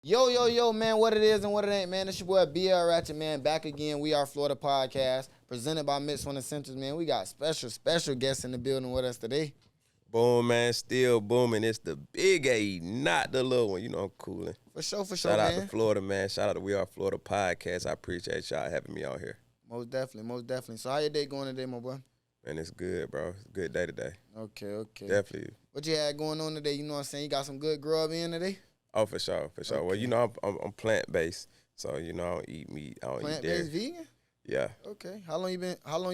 Yo, yo, yo, man, what it is and what it ain't, man. It's your boy BL Ratchet, man, back again. We are Florida Podcast, presented by Mix One Essentials, man. We got special guests in the building with us today. Boom, man, still booming. It's the big A, not the little one. You know I'm coolin'. For sure, Shout out to man. Florida, man. Shout out to We Are Florida Podcast. I appreciate y'all having me on here. Most definitely, most definitely. So, how your day going today, my boy? Man, it's good, bro. It's a good day today. Okay. Definitely. What you had going on today? You know what I'm saying? You got some good grub in today? Oh, for sure. Well, Okay. you know I'm plant based, so you know I don't eat meat. I don't eat dairy. Plant-based vegan? Yeah, Okay. How long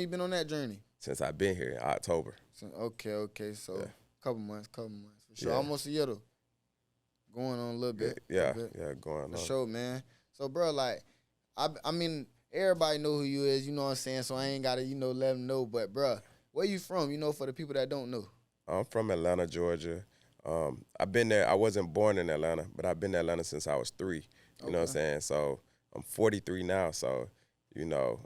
you been on that journey? since I've been here in October. Okay. So, Yeah. couple months. For sure. Yeah. Almost a year, though. Going on a little bit. Yeah, little bit. yeah, going For on. sure, man. So, bro, like, I mean, everybody know who you is. You know what I'm saying? So I ain't gotta, let them know. But, bro, where you from? For the people that don't know. I'm from Atlanta, Georgia. I've been there. I wasn't born in Atlanta, but I've been in Atlanta since I was 3. You know what I'm saying? So I'm 43 now. So, you know,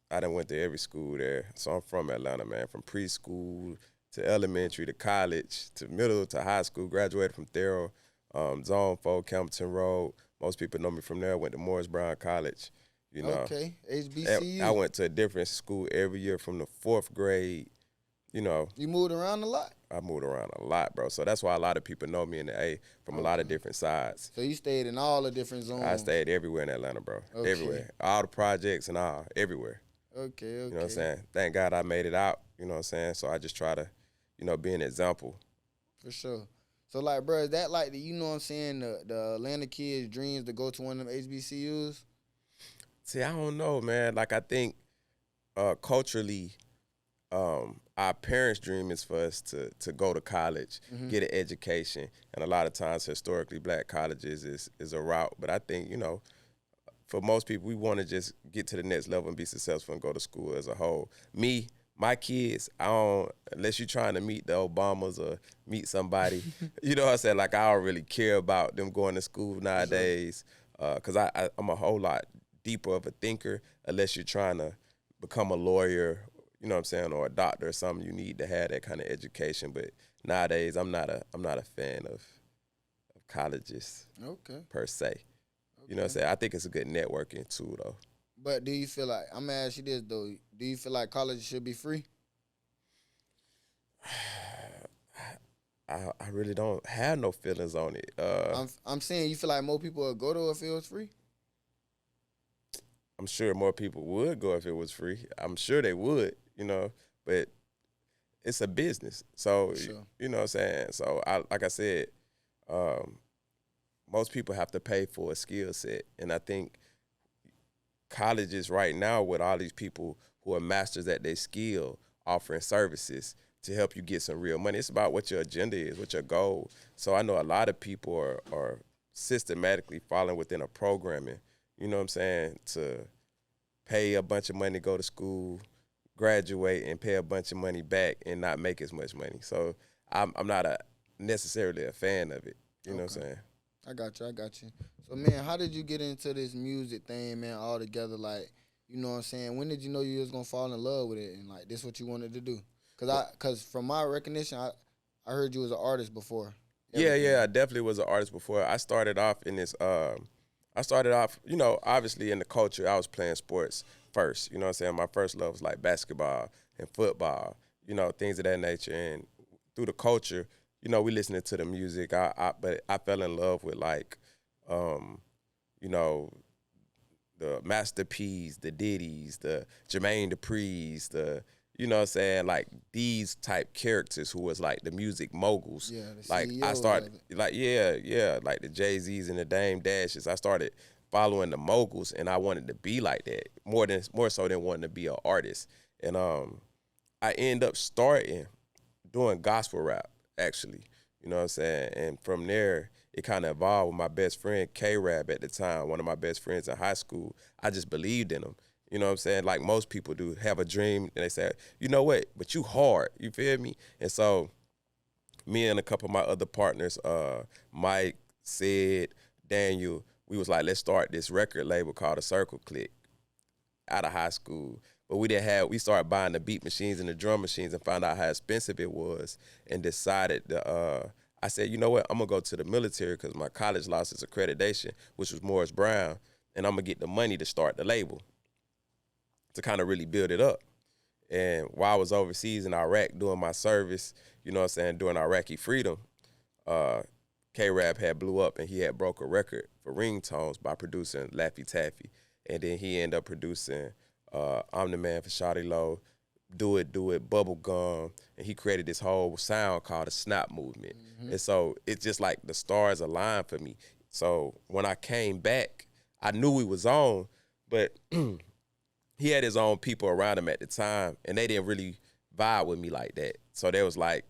I done went to every school there. So I'm from Atlanta, man. From preschool to elementary to college to middle to high school. Graduated from Thero, Zone 4, Campbellton Road. Most people know me from there. Went to Morris Brown College. You know, Okay, HBCU. I went to a different school every year from the 4th grade. You know, You moved around a lot? I moved around a lot, bro. So that's why a lot of people know me in the A from a lot of different sides. So you stayed in all the different zones. I stayed everywhere in Atlanta, bro. Okay. Everywhere. All the projects and all, everywhere. Okay. You know what I'm saying? Thank God I made it out. You know what I'm saying? So I just try to, be an example. For sure. So, like, bro, is that like the, you know what I'm saying, the Atlanta kids' dreams to go to one of them HBCUs? See, I don't know, man. Like, I think culturally, our parents' dream is for us to go to college, get an education. And a lot of times, historically, black colleges is a route. But I think, for most people, we want to just get to the next level and be successful and go to school as a whole. Me, my kids, I don't, unless you're trying to meet the Obamas or meet somebody, you know what I'm saying? Like, I don't really care about them going to school nowadays because I'm a whole lot deeper of a thinker unless you're trying to become a lawyer, you know what I'm saying, or a doctor or something. You need to have that kind of education. But nowadays, I'm not a fan of colleges Okay. per se. You know what I'm saying? I think it's a good networking tool, though. But do you feel like, I'm going to ask you this, though. Do you feel like college should be free? I really don't have no feelings on it. I'm saying you feel like more people would go to if it was free? I'm sure more people would go if it was free. I'm sure they would, but it's a business. So, Sure. you know what I'm saying? So, like I said, most people have to pay for a skill set. And I think colleges right now with all these people who are masters at their skill offering services to help you get some real money. It's about what your agenda is, what your goal. So I know a lot of people are systematically falling within a programming, you know what I'm saying, to pay a bunch of money to go to school, graduate, and pay a bunch of money back and not make as much money. So I'm not necessarily a fan of it, you know what I'm saying? I got you. So, man, how did you get into this music thing, man, all together? Like, you know what I'm saying? When did you know you was going to fall in love with it and, like, this what you wanted to do? Because from my recognition, I heard you was an artist before. Yeah, I definitely was an artist before. I started off, obviously in the culture, I was playing sports first. You know what I'm saying? My first love was like basketball and football, things of that nature. And through the culture, we listening to the music. But I fell in love with the Master P's, the Diddy's, the Jermaine Dupri's, you know what I'm saying, like these type characters who was like the music moguls. Yeah, the like I CEOs started, of it. like the Jay-Z's and the Dame Dashes. I started following the moguls, and I wanted to be like that more so than wanting to be an artist. And I end up starting doing gospel rap actually. You know what I'm saying? And from there, it kind of evolved with my best friend, K-Rab at the time, one of my best friends in high school. I just believed in him. You know what I'm saying? Like most people do, have a dream, and they say, you know what, but you hard, you feel me? And so me and a couple of my other partners, Mike, Sid, Daniel, we was like, let's start this record label called The Circle Click out of high school. But we started buying the beat machines and the drum machines and found out how expensive it was and decided to, I said, you know what, I'm gonna go to the military because my college lost its accreditation, which was Morris Brown, and I'm gonna get the money to start the label to kind of really build it up. And while I was overseas in Iraq doing my service, you know what I'm saying, during Iraqi freedom, K-Rap had blew up and he had broke a record for ringtones by producing Laffy Taffy. And then he ended up producing I'm the Man for Shawty Low, Do It, Bubble Gum, and he created this whole sound called the Snap Movement. And so it's just like the stars aligned for me. So when I came back, I knew we was on, but he had his own people around him at the time, and they didn't really vibe with me like that. So they was like,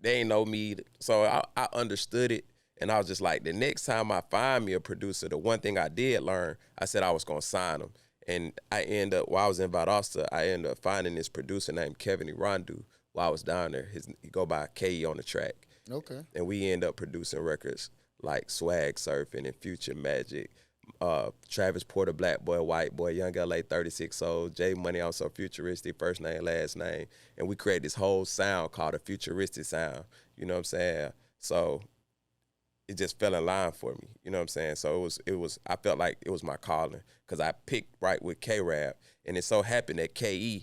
they ain't know me. So I understood it, and I was just like, the next time I find me a producer, the one thing I did learn, I said I was going to sign him. And I ended up, while I was in Valdosta, I ended up finding this producer named Kevin Irandu while I was down there. He go by K on the track. Okay. And we end up producing records like Swag Surfin' and Future Magic, Travis Porter, Black Boy, White Boy, Young LA, 36 Soul, J Money, also futuristic, first name, last name. And we created this whole sound called a futuristic sound. You know what I'm saying? So it just fell in line for me. You know what I'm saying? So it was. I felt like it was my calling because I picked right with K-Rap, and it so happened that K-Rap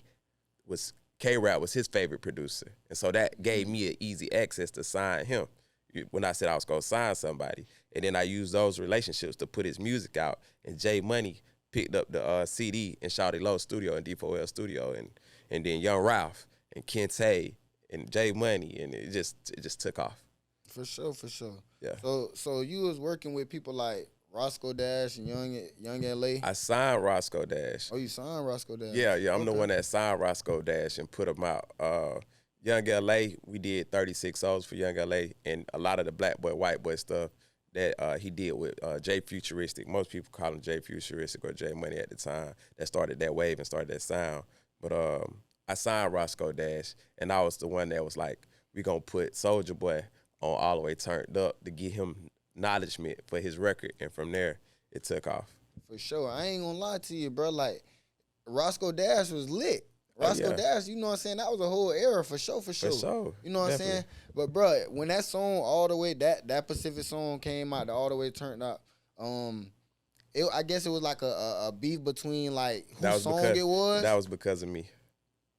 was his favorite producer, and so that gave me an easy access to sign him when I said I was gonna sign somebody. And then I used those relationships to put his music out. And J Money picked up the CD in Shawty Low studio and D4L studio, and then Young Ralph and Kente and J Money, and it just took off. For sure, for sure. Yeah. So you was working with people like Rosco Dash and Young LA. I signed Rosco Dash. Oh, you signed Rosco Dash? Yeah. I'm the one that signed Rosco Dash and put him out. Young LA, we did 36 O's for Young LA, and a lot of the Black Boy, White Boy stuff that he did with J Futuristic. Most people call him J Futuristic or J Money at the time. That started that wave and started that sound. But I signed Rosco Dash, and I was the one that was like, we gonna put Soulja Boy on All the Way Turned Up to get him acknowledgement for his record, and from there it took off. For sure. I ain't gonna lie to you, bro. Like, Rosco Dash was lit. Rosco Dash, you know what I'm saying? That was a whole era for sure. For sure. You know what I'm saying? But bro, when that song All the Way, that Pacific song came out, the All the Way Turned Up, I guess it was like a beef between like whose song it was. That was because of me.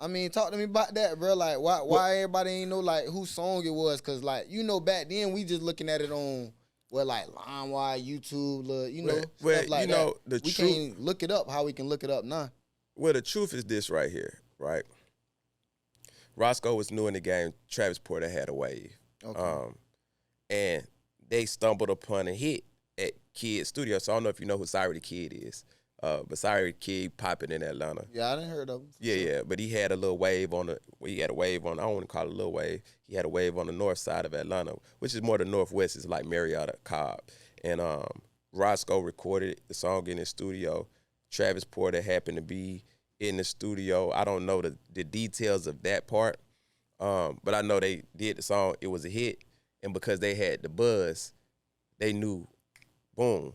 I mean, talk to me about that, bro. Like, why everybody ain't know like whose song it was? Cause like, you know, back then we just looking at it on like LimeWire, YouTube, you know, stuff like you know, that. We can't look it up how we can look it up now. Well, the truth is this right here, right? Roscoe was new in the game. Travis Porter had a wave. Okay. And they stumbled upon a hit at Kid Studio. So I don't know if you know who Cyrus the Kid is. But Cyrus the Kid popping in Atlanta. Yeah, I didn't heard of him. Yeah. But he had a little wave on I don't want to call it a little wave. He had a wave on the north side of Atlanta, which is more the northwest. It's like Marietta, Cobb. And Roscoe recorded the song in his studio. Travis Porter happened to be in the studio. I don't know the details of that part, but I know they did the song. It was a hit, and because they had the buzz, they knew, boom,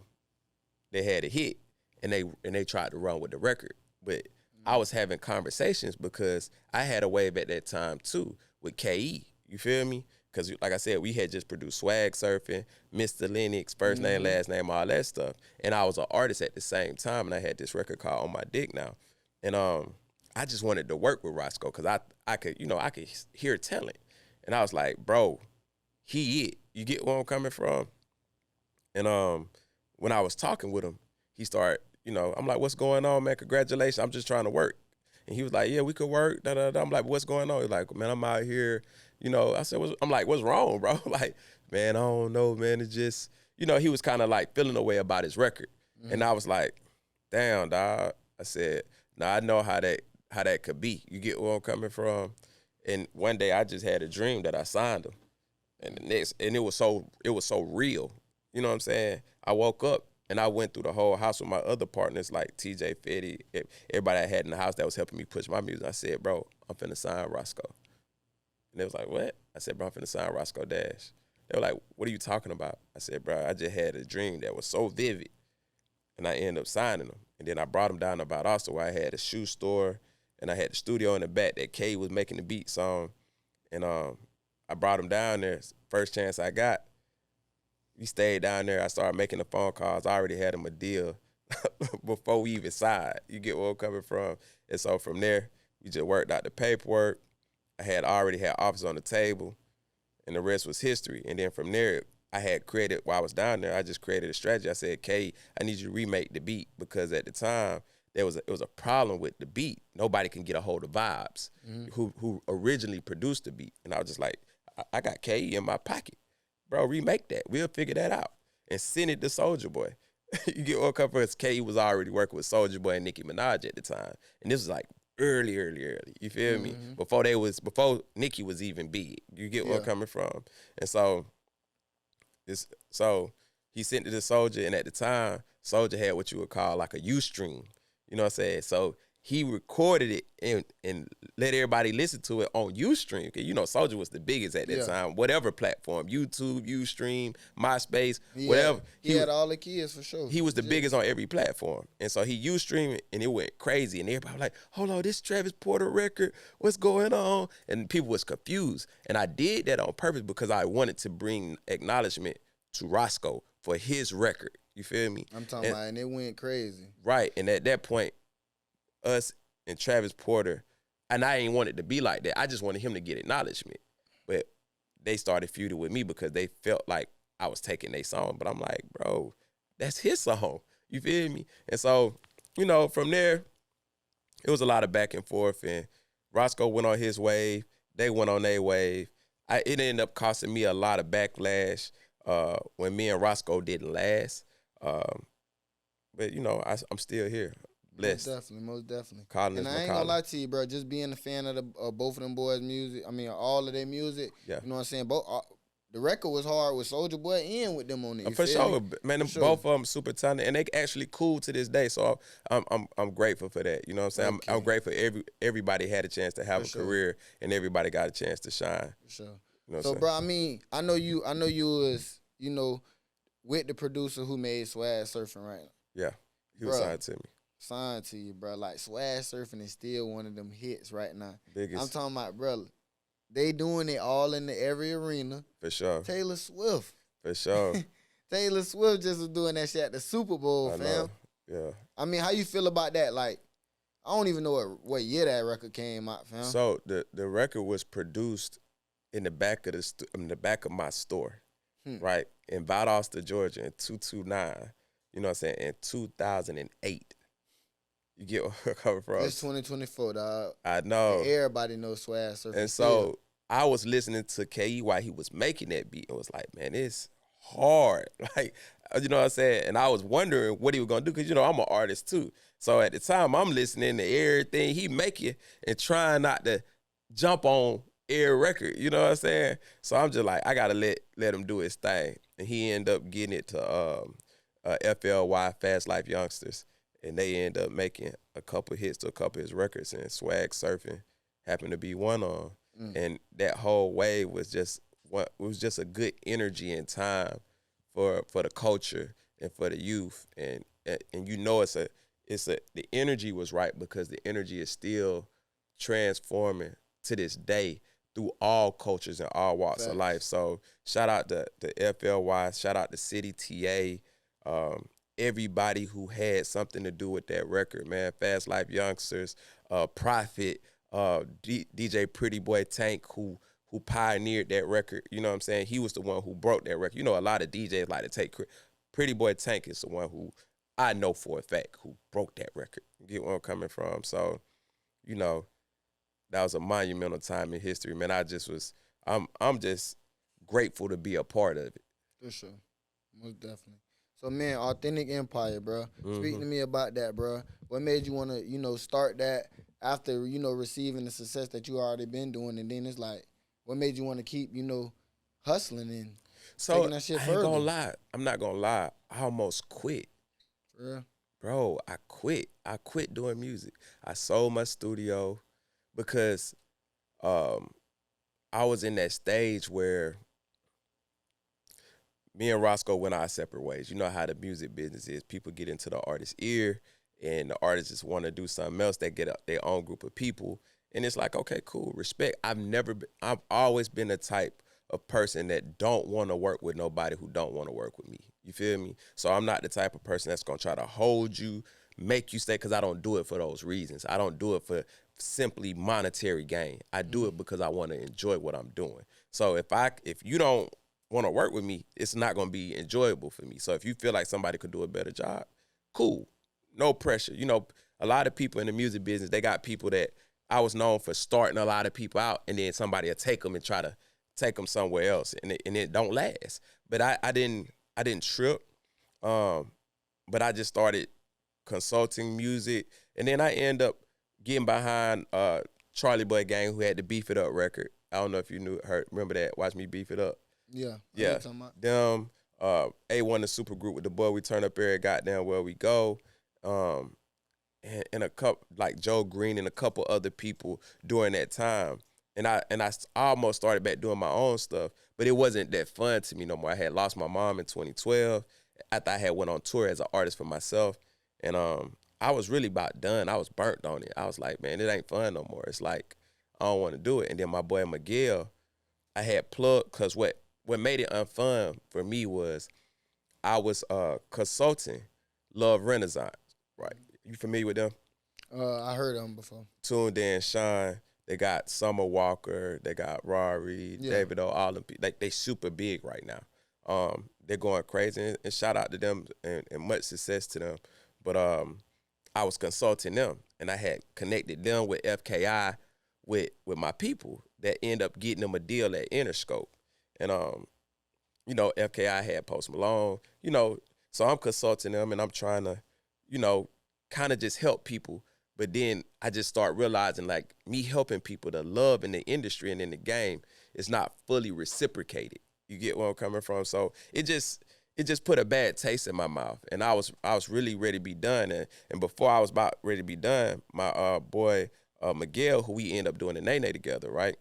they had a hit, and they tried to run with the record. But I was having conversations because I had a wave at that time too with KE. You feel me? Because like I said, we had just produced Swag Surfin', Mr. Lennox, first name, last name, all that stuff. And I was an artist at the same time, and I had this record called On My Dick Now. And I just wanted to work with Roscoe because I could hear talent. And I was like, bro, he it. You get where I'm coming from? And when I was talking with him, he started, I'm like, what's going on, man? Congratulations. I'm just trying to work. And he was like, yeah, we could work. Da, da, da. I'm like, what's going on? He's like, man, I'm out here. I said, I'm like, what's wrong, bro? Like, man, I don't know, man. It's just, he was kind of like feeling a way about his record. Mm-hmm. And I was like, damn, dog. I said, nah, I know how that could be. You get where I'm coming from? And one day I just had a dream that I signed him. And it was so real. You know what I'm saying? I woke up and I went through the whole house with my other partners like TJ Fetty, everybody I had in the house that was helping me push my music. I said, bro, I'm finna sign Roscoe. And they was like, what? I said, bro, I'm finna sign Rosco Dash. They were like, what are you talking about? I said, bro, I just had a dream that was so vivid. And I ended up signing him. And then I brought him down to Valdosta where I had a shoe store and I had the studio in the back that Kay was making the beats on. And I brought him down there. First chance I got, we stayed down there. I started making the phone calls. I already had him a deal before we even signed. You get where I'm coming from? And so from there, we just worked out the paperwork. I already had offers on the table, and the rest was history. And then from there, I had created, while I was down there, I just created a strategy. I said, Kay, I need you to remake the beat, because at the time, it was a problem with the beat. Nobody can get a hold of Vibes, who originally produced the beat. And I was just like, I got K in my pocket. Bro, remake that. We'll figure that out. And send it to Soulja Boy. You get what comes first. K was already working with Soulja Boy and Nicki Minaj at the time. And this was like early. You feel me? Before Nicki was even big. You get where I'm coming from. And so he sent it to Soulja, and at the time, Soulja had what you would call like a Ustream. You know what I'm saying? So he recorded it and let everybody listen to it on Ustream. You know, Soulja was the biggest at that time. Whatever platform, YouTube, Ustream, MySpace, whatever. He had all the kids for sure. He was the biggest on every platform. And so he Ustreamed it, and it went crazy. And everybody was like, hold on, this Travis Porter record, what's going on? And people was confused. And I did that on purpose because I wanted to bring acknowledgement to Rosco for his record. You feel me? I'm talking about, and it went crazy. Right. And at that point, us and Travis Porter, and I ain't want it to be like that. I just wanted him to get acknowledgement. But they started feuding with me because they felt like I was taking their song. But I'm like, bro, that's his song. You feel me? And so, you know, from there, it was a lot of back and forth. And Roscoe went on his wave. They went on their wave. It ended up costing me a lot of backlash when me and Roscoe didn't last. But, you know, I'm still here. Blessed. Most definitely. And I ain't gonna lie to you, bro. Just being a fan of both of them boys' music, I mean, all of their music, you know what I'm saying? The record was hard with Soulja Boy and with them on it. For sure. Man, both of them super talented, and they actually cool to this day. So I'm grateful for that. You know what I'm saying? Okay. I'm grateful everybody had a chance to have a career, and everybody got a chance to shine. For sure. You know so, bro, I mean, I know you was, you know, with the producer who made Swag Surfin' right now. Yeah. He was signed to me. Signed to you, bro. Like, Swag Surfin' is still one of them hits right now. Biggest. I'm talking about, bro, they doing it all in every arena. For sure. Taylor Swift. For sure. Taylor Swift just was doing that shit at the Super Bowl, fam. Know. Yeah. I mean, how you feel about that? Like, I don't even know what year that record came out, fam. So the record was produced in the back of my store, right, in Valdosta, Georgia, in 229. You know what I'm saying? In 2008. You get where I'm coming from? It's 2024, dog. I know. And everybody knows Swag Surfin'. And so I was listening to KE while he was making that beat. It was like, man, it's hard. Like, you know what I'm saying? And I was wondering what he was going to do because, you know, I'm an artist too. So at the time, I'm listening to everything he making and trying not to jump on every record. You know what I'm saying? So I'm just like, I got to let him do his thing. And he ended up getting it to FLY, Fast Life Youngsters. And they end up making a couple hits to a couple of his records, and Swag Surfin' happened to be one on. And that whole wave was just a good energy and time for the culture and for the youth. And you know the energy was right because the energy is still transforming to this day through all cultures and all walks of life. So shout out to FLY, shout out to City TA. Everybody who had something to do with that record, man. Fast Life Youngsters, Prophet, DJ Pretty Boy Tank, who pioneered that record. You know what I'm saying? He was the one who broke that record. You know, a lot of DJs like to take Pretty Boy Tank is the one who I know for a fact who broke that record. You get where I'm coming from? So, you know, that was a monumental time in history, man. I'm just grateful to be a part of it. For sure. Most definitely. So, man, Authentic Empire, bro. Speak to me about that, bro. What made you want to, you know, start that after, you know, receiving the success that you already been doing? And then it's like, what made you want to keep, you know, hustling and taking that shit further? I ain't gonna lie. I'm not gonna lie. I almost quit. For real? Bro, I quit. I quit doing music. I sold my studio because I was in that stage where me and Roscoe went our separate ways. You know how the music business is. People get into the artist's ear, and the artists just want to do something else. They get their own group of people, And it's like, okay, cool, respect. I've always been the type of person that don't want to work with nobody who don't want to work with me. You feel me? So I'm not the type of person that's gonna try to hold you, make you stay, because I don't do it for those reasons. I don't do it for simply monetary gain. I do it because I want to enjoy what I'm doing. So if you don't want to work with me, it's not gonna be enjoyable for me. So if you feel like somebody could do a better job, cool. No pressure. You know, a lot of people in the music business, they got people that I was known for starting a lot of people out, and then somebody will take them and try to take them somewhere else, and it don't last. But I didn't trip, but I just started consulting music, and then I end up getting behind Charlie Boy Gang, who had the Beef It Up record. I don't know if you remember that. Watch Me Beef It Up. Yeah. Yeah. Them, A1 the super group with the boy we turn up every goddamn where we go. And a couple like Joe Green and a couple other people during that time. And I almost started back doing my own stuff, but it wasn't that fun to me no more. I had lost my mom in 2012 after I had went on tour as an artist for myself. And I was really about done. I was burnt on it. I was like, man, it ain't fun no more. It's like, I don't want to do it. And then my boy Miguel, I had plugged, because what made it unfun for me was I was consulting Love Renaissance, right? You familiar with them? I heard of them before. Tuned in, Shine. They got Summer Walker. They got Rory, David O. All them. Like, they super big right now. They're going crazy, and shout out to them and much success to them. But I was consulting them, and I had connected them with FKI with my people that end up getting them a deal at Interscope. And you know, FKI had Post Malone, you know, so I'm consulting them, and I'm trying to, you know, kind of just help people. But then I just start realizing, like, me helping people, the love in the industry and in the game is not fully reciprocated. You get where I'm coming from? So it just put a bad taste in my mouth. And I was really ready to be done. And before I was about ready to be done, my boy Miguel, who we end up doing the Nene together, right?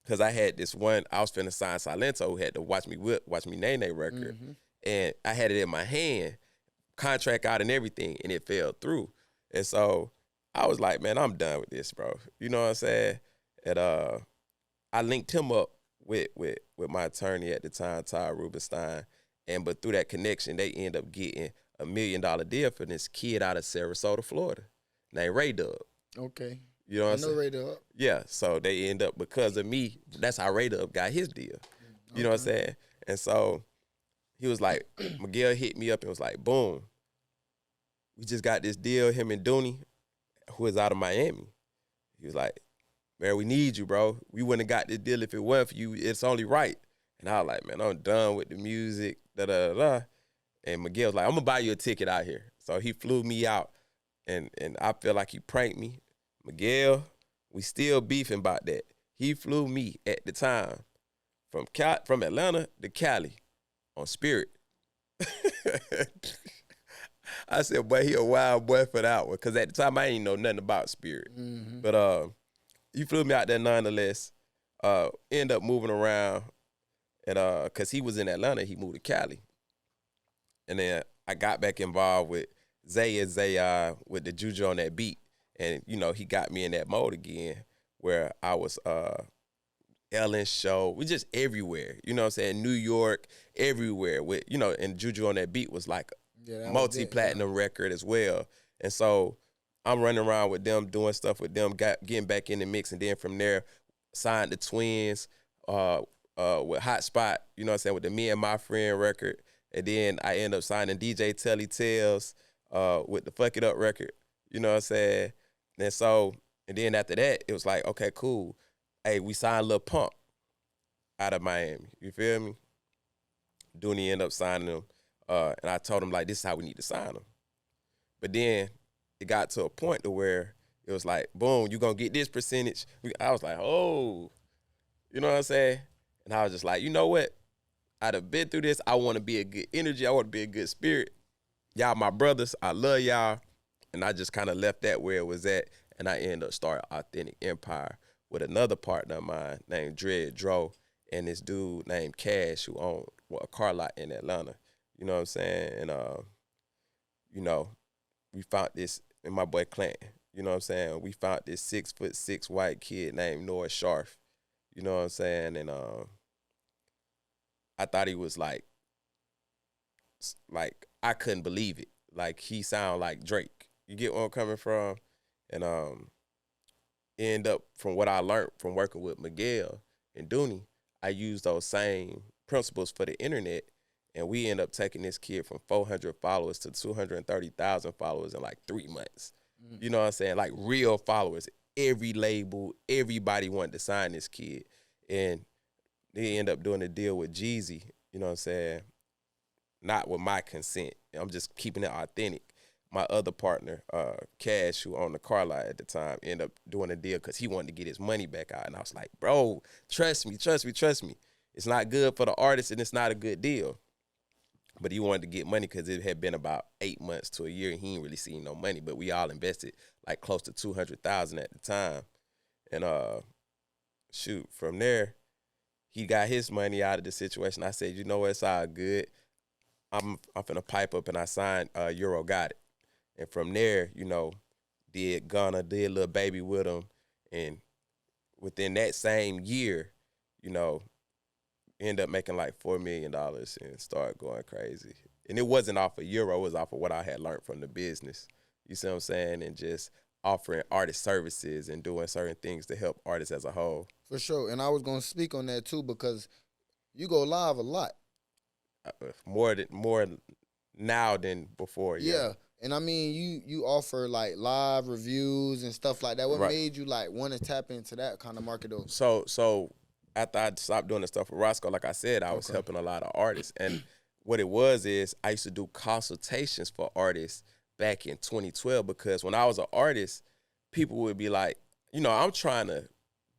Because I had this one, I was finna sign Silento, who had to Watch Me Nene record. Mm-hmm. And I had it in my hand, contract out and everything, and it fell through. And so I was like, man, I'm done with this, bro. You know what I'm saying? And I linked him up with my attorney at the time, Todd Rubenstein. But through that connection, they end up getting $1 million deal for this kid out of Sarasota, Florida, named Ray Dub. Okay. You know what I'm saying? Ray Dub. Yeah. So they end up, because of me, that's how Ray Dub got his deal. You know what I'm saying? And so he was like, Miguel hit me up and was like, boom, we just got this deal, him and Dooney, who is out of Miami. He was like, man, we need you, bro. We wouldn't have got this deal if it weren't for you. It's only right. And I was like, man, I'm done with the music, da-da-da-da. And Miguel was like, I'm going to buy you a ticket out here. So he flew me out, and I feel like he pranked me. Miguel, we still beefing about that. He flew me at the time from Atlanta to Cali on Spirit. I said, boy, he a wild boy for that one. Because at the time, I ain't know nothing about Spirit. Mm-hmm. But he flew me out there nonetheless. End up moving around. And because he was in Atlanta, he moved to Cali. And then I got back involved with Zay with the juju on that beat. And, you know, he got me in that mode again where I was Ellen Show. We just everywhere. You know what I'm saying? New York, everywhere. With, you know, and juju on that beat was like multi-platinum record as well. And so I'm running around with them, doing stuff with them, getting back in the mix. And then from there, signed the Twins with Hotspot, you know what I'm saying, with the Me and My Friend record. And then I end up signing DJ Telly Tales with the Fuck It Up record. You know what I'm saying? And so, and then after that, it was like, okay, cool. Hey, we signed Lil Pump out of Miami. You feel me? Dooney ended up signing him. And I told him, like, this is how we need to sign him. But then it got to a point to where it was like, boom, you going to get this percentage. I was like, oh, you know what I'm saying? And I was just like, you know what? I'd have been through this. I want to be a good energy. I want to be a good spirit. Y'all my brothers. I love y'all. And I just kind of left that where it was at. And I ended up starting Authentic Empire with another partner of mine named Dread Dro and this dude named Cash who owned a car lot in Atlanta. You know what I'm saying? And, you know, we found this, and my boy Clanton. You know what I'm saying? We found this 6'6" white kid named Noah Sharf. You know what I'm saying? And I thought he was like I couldn't believe it. Like he sound like Drake. You get where I'm coming from? And end up from what I learned from working with Miguel and Dooney, I used those same principles for the internet, and we end up taking this kid from 400 followers to 230,000 followers in like 3 months. You know what I'm saying? Like real followers. Every label, everybody wanted to sign this kid. And they end up doing a deal with Jeezy, you know what I'm saying? Not with my consent. I'm just keeping it authentic. My other partner, Cash, who owned the car lot at the time, ended up doing a deal because he wanted to get his money back out. And I was like, bro, trust me. It's not good for the artist and it's not a good deal. But he wanted to get money because it had been about 8 months to a year and he ain't really seen no money. But we all invested like close to $200,000 at the time. And from there, he got his money out of the situation. I said, you know what, it's all good. I'm finna pipe up and I signed Euro Got It. And from there, you know, did Gunna, did Lil Baby with him. And within that same year, you know, end up making like $4 million and start going crazy. And it wasn't off of Euro, it was off of what I had learned from the business. You see what I'm saying? And just offering artist services and doing certain things to help artists as a whole. For sure. And I was going to speak on that too because you go live a lot. More now than before. Yeah. And I mean, you offer like live reviews and stuff like that. What made you like want to tap into that kind of market though? So after I stopped doing the stuff with Rosco, like I said, I was helping a lot of artists. And what it was is I used to do consultations for artists back in 2012 because when I was an artist, people would be like, you know, I'm trying to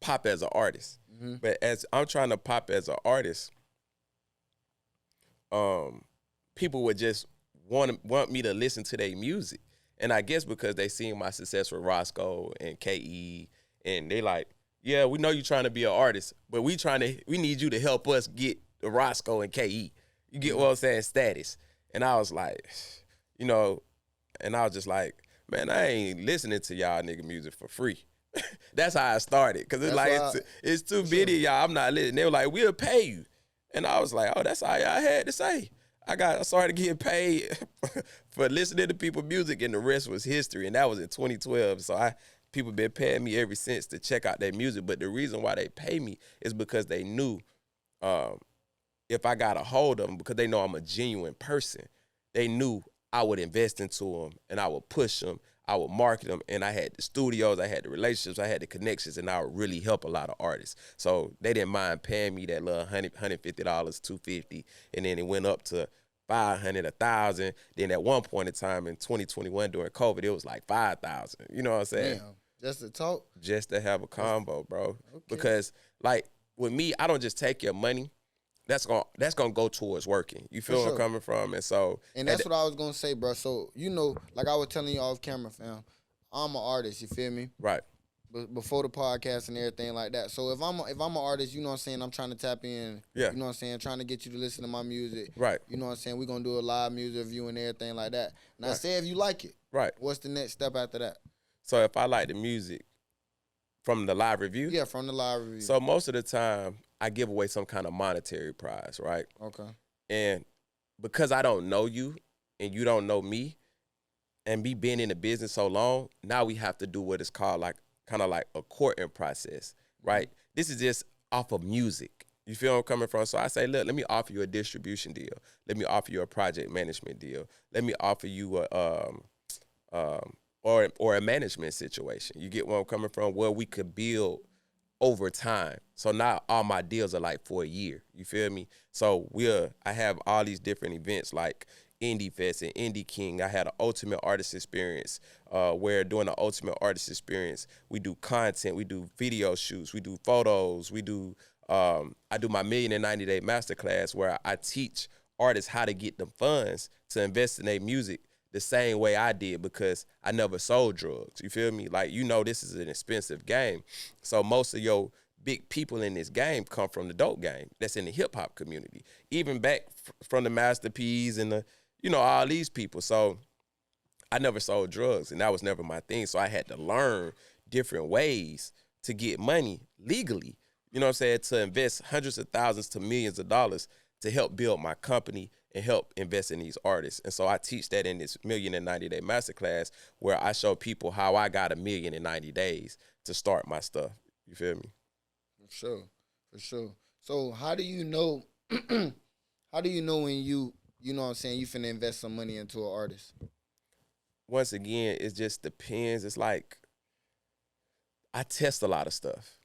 pop as an artist. Mm-hmm. But as I'm trying to pop as an artist, people would just want me to listen to their music. And I guess because they seen my success with Rosco and KE, and they like, yeah, we know you're trying to be an artist, but we need you to help us get the Rosco and KE. You get what I'm saying? Status. And I was like, you know, and I was just like, man, I ain't listening to y'all nigga music for free. That's how I started. Cause it's too bitty, y'all. I'm not listening. They were like, we'll pay you. And I was like, oh, that's all y'all had to say. I started getting paid for listening to people's music, and the rest was history. And that was in 2012. So people been paying me ever since to check out their music. But the reason why they pay me is because they knew if I got a hold of them, because they know I'm a genuine person, they knew I would invest into them and I would push them. I would market them, and I had the studios, I had the relationships, I had the connections, and I would really help a lot of artists. So they didn't mind paying me that little $150, $250, and then it went up to $500, $1,000. Then at one point in time in 2021 during COVID, it was like $5,000. You know what I'm saying? Damn. Just to talk? Just to have a combo, bro. Okay. Because like with me, I don't just take your money. That's gonna go towards working. You feel where I'm coming from? And so that's what I was gonna say, bro. So, you know, like I was telling you off camera, fam, I'm an artist, you feel me? Right. Before the podcast and everything like that. So if I'm an artist, you know what I'm saying, I'm trying to tap in. Yeah. You know what I'm saying, trying to get you to listen to my music. Right. You know what I'm saying? We're gonna do a live music review and everything like that. Now say if you like it. Right. What's the next step after that? So if I like the music from the live review? Yeah, from the live review. So most of the time I give away some kind of monetary prize, right? Okay. And because I don't know you and you don't know me, and me being in the business so long, now we have to do what is called like kind of like a courting process, right? Mm-hmm. This is just off of music. You feel where I'm coming from? So I say, look, let me offer you a distribution deal. Let me offer you a project management deal. Let me offer you a management situation. You get where I'm coming from? Where we could build over time. So now all my deals are like for a year. You feel me? So I have all these different events like Indy Fest and Indy King. I had an Ultimate Artist Experience where during the Ultimate Artist Experience, we do content, we do video shoots, we do photos, we do I do my 1,090-day masterclass where I teach artists how to get them funds to invest in their music the same way I did because I never sold drugs. You feel me? Like, you know, this is an expensive game. So most of your big people in this game come from the dope game that's in the hip hop community, even back from the Master P's and the, you know, all these people. So I never sold drugs, and that was never my thing. So I had to learn different ways to get money legally. You know what I'm saying? To invest hundreds of thousands to millions of dollars to help build my company and help invest in these artists. And so I teach that in this Million in 90 Day Masterclass, where I show people how I got $1 million in 90 days to start my stuff. You feel me? For sure. For sure. So how do you know how do you know when you know what I'm saying, you finna invest some money into an artist? Once again, it just depends. It's like I test a lot of stuff.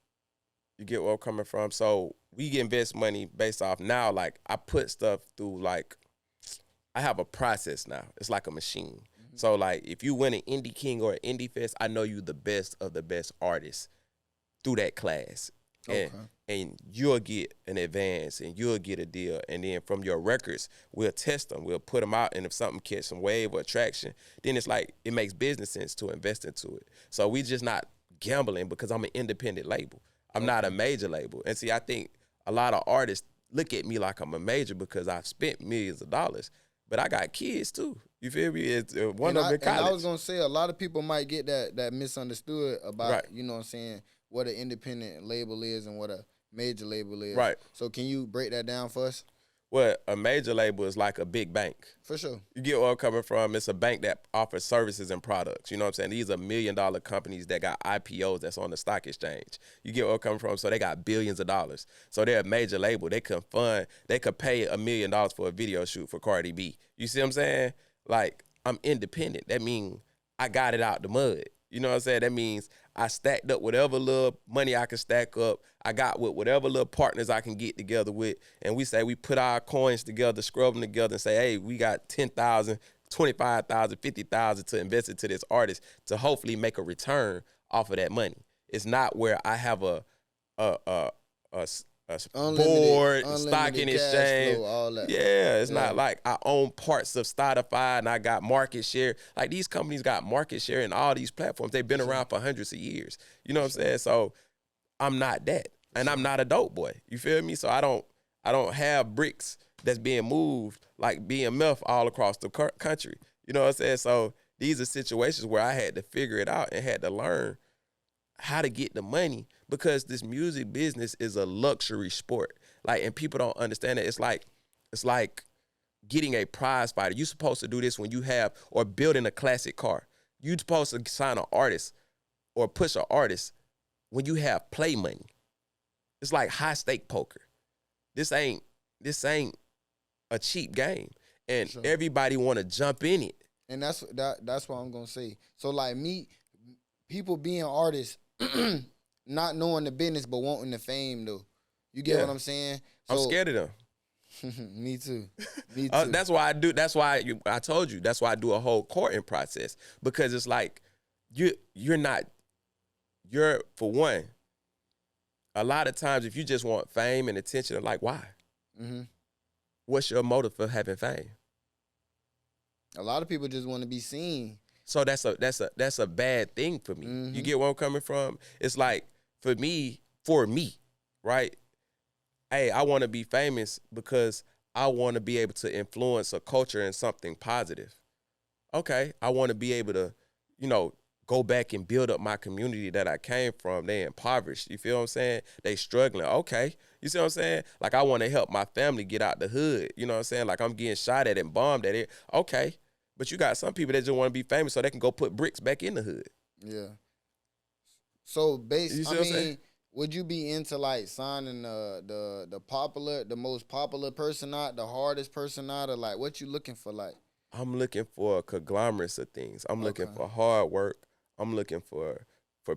You get where I'm coming from? So we invest money based off now, like I put stuff through, like I have a process now. It's like a machine. Mm-hmm. So like if you win an Indie King or an Indie Fest, I know you the best of the best artists through that class. Okay. And you'll get an advance and you'll get a deal. And then from your records, we'll test them. We'll put them out. And if something catch some wave or traction, then it's like it makes business sense to invest into it. So we just not gambling because I'm an independent label. I'm not a major label. And see, I think a lot of artists look at me like I'm a major because I've spent millions of dollars. But I got kids too. You feel me? It's one of them in college. And I was gonna say a lot of people might get that misunderstood about right. You know what I'm saying, what an independent label is and what a major label is. Right. So can you break that down for us? Well, a major label is like a big bank. For sure. You get where I'm coming from? It's a bank that offers services and products. You know what I'm saying? These are $1 million companies that got IPOs that's on the stock exchange. You get where I'm coming from? So they got billions of dollars. So they're a major label. They could pay $1 million for a video shoot for Cardi B. You see what I'm saying? Like, I'm independent. That means I got it out the mud. You know what I'm saying? That means I stacked up whatever little money I can stack up. I got with whatever little partners I can get together with. And we say we put our coins together, scrub them together and say, hey, we got 10,000, 25,000, 50,000 to invest into this artist to hopefully make a return off of that money. It's not where I have a board, stock in exchange. Flow, all that. Yeah, it's not like I own parts of Spotify and I got market share. Like these companies got market share in all these platforms. They've been around for hundreds of years. You know what I'm saying? So I'm not that. And I'm not a dope boy. You feel me? So I don't have bricks that's being moved like BMF all across the country. You know what I'm saying? So these are situations where I had to figure it out and had to learn how to get the money, because this music business is a luxury sport. Like, and people don't understand it. It's like getting a prize fighter. You're supposed to do this when you have, or building a classic car. You're supposed to sign an artist or push an artist when you have play money. It's like high stake poker. This ain't a cheap game. And sure, everybody want to jump in it. And that's what I'm gonna say. So like people being artists, not knowing the business but wanting the fame though. You get what I'm saying? So, I'm scared of them. Me too. Me too. That's why I do. That's why I told you. That's why I do a whole courting process, because it's like you're for one. A lot of times, if you just want fame and attention, like why? Mm-hmm. What's your motive for having fame? A lot of people just want to be seen. So that's a bad thing for me. Mm-hmm. You get where I'm coming from? It's like for me, right? Hey, I want to be famous because I want to be able to influence a culture in something positive. Okay, I want to be able to, go back and build up my community that I came from. They impoverished. You feel what I'm saying? They struggling. Okay. You see what I'm saying? Like, I want to help my family get out the hood. You know what I'm saying? Like, I'm getting shot at and bombed at it. Okay. But you got some people that just want to be famous so they can go put bricks back in the hood. Yeah. So, would you be into like signing the most popular person out, the hardest person out, or like what you looking for? Like, I'm looking for a conglomerate of things. I'm looking for hard work. I'm looking for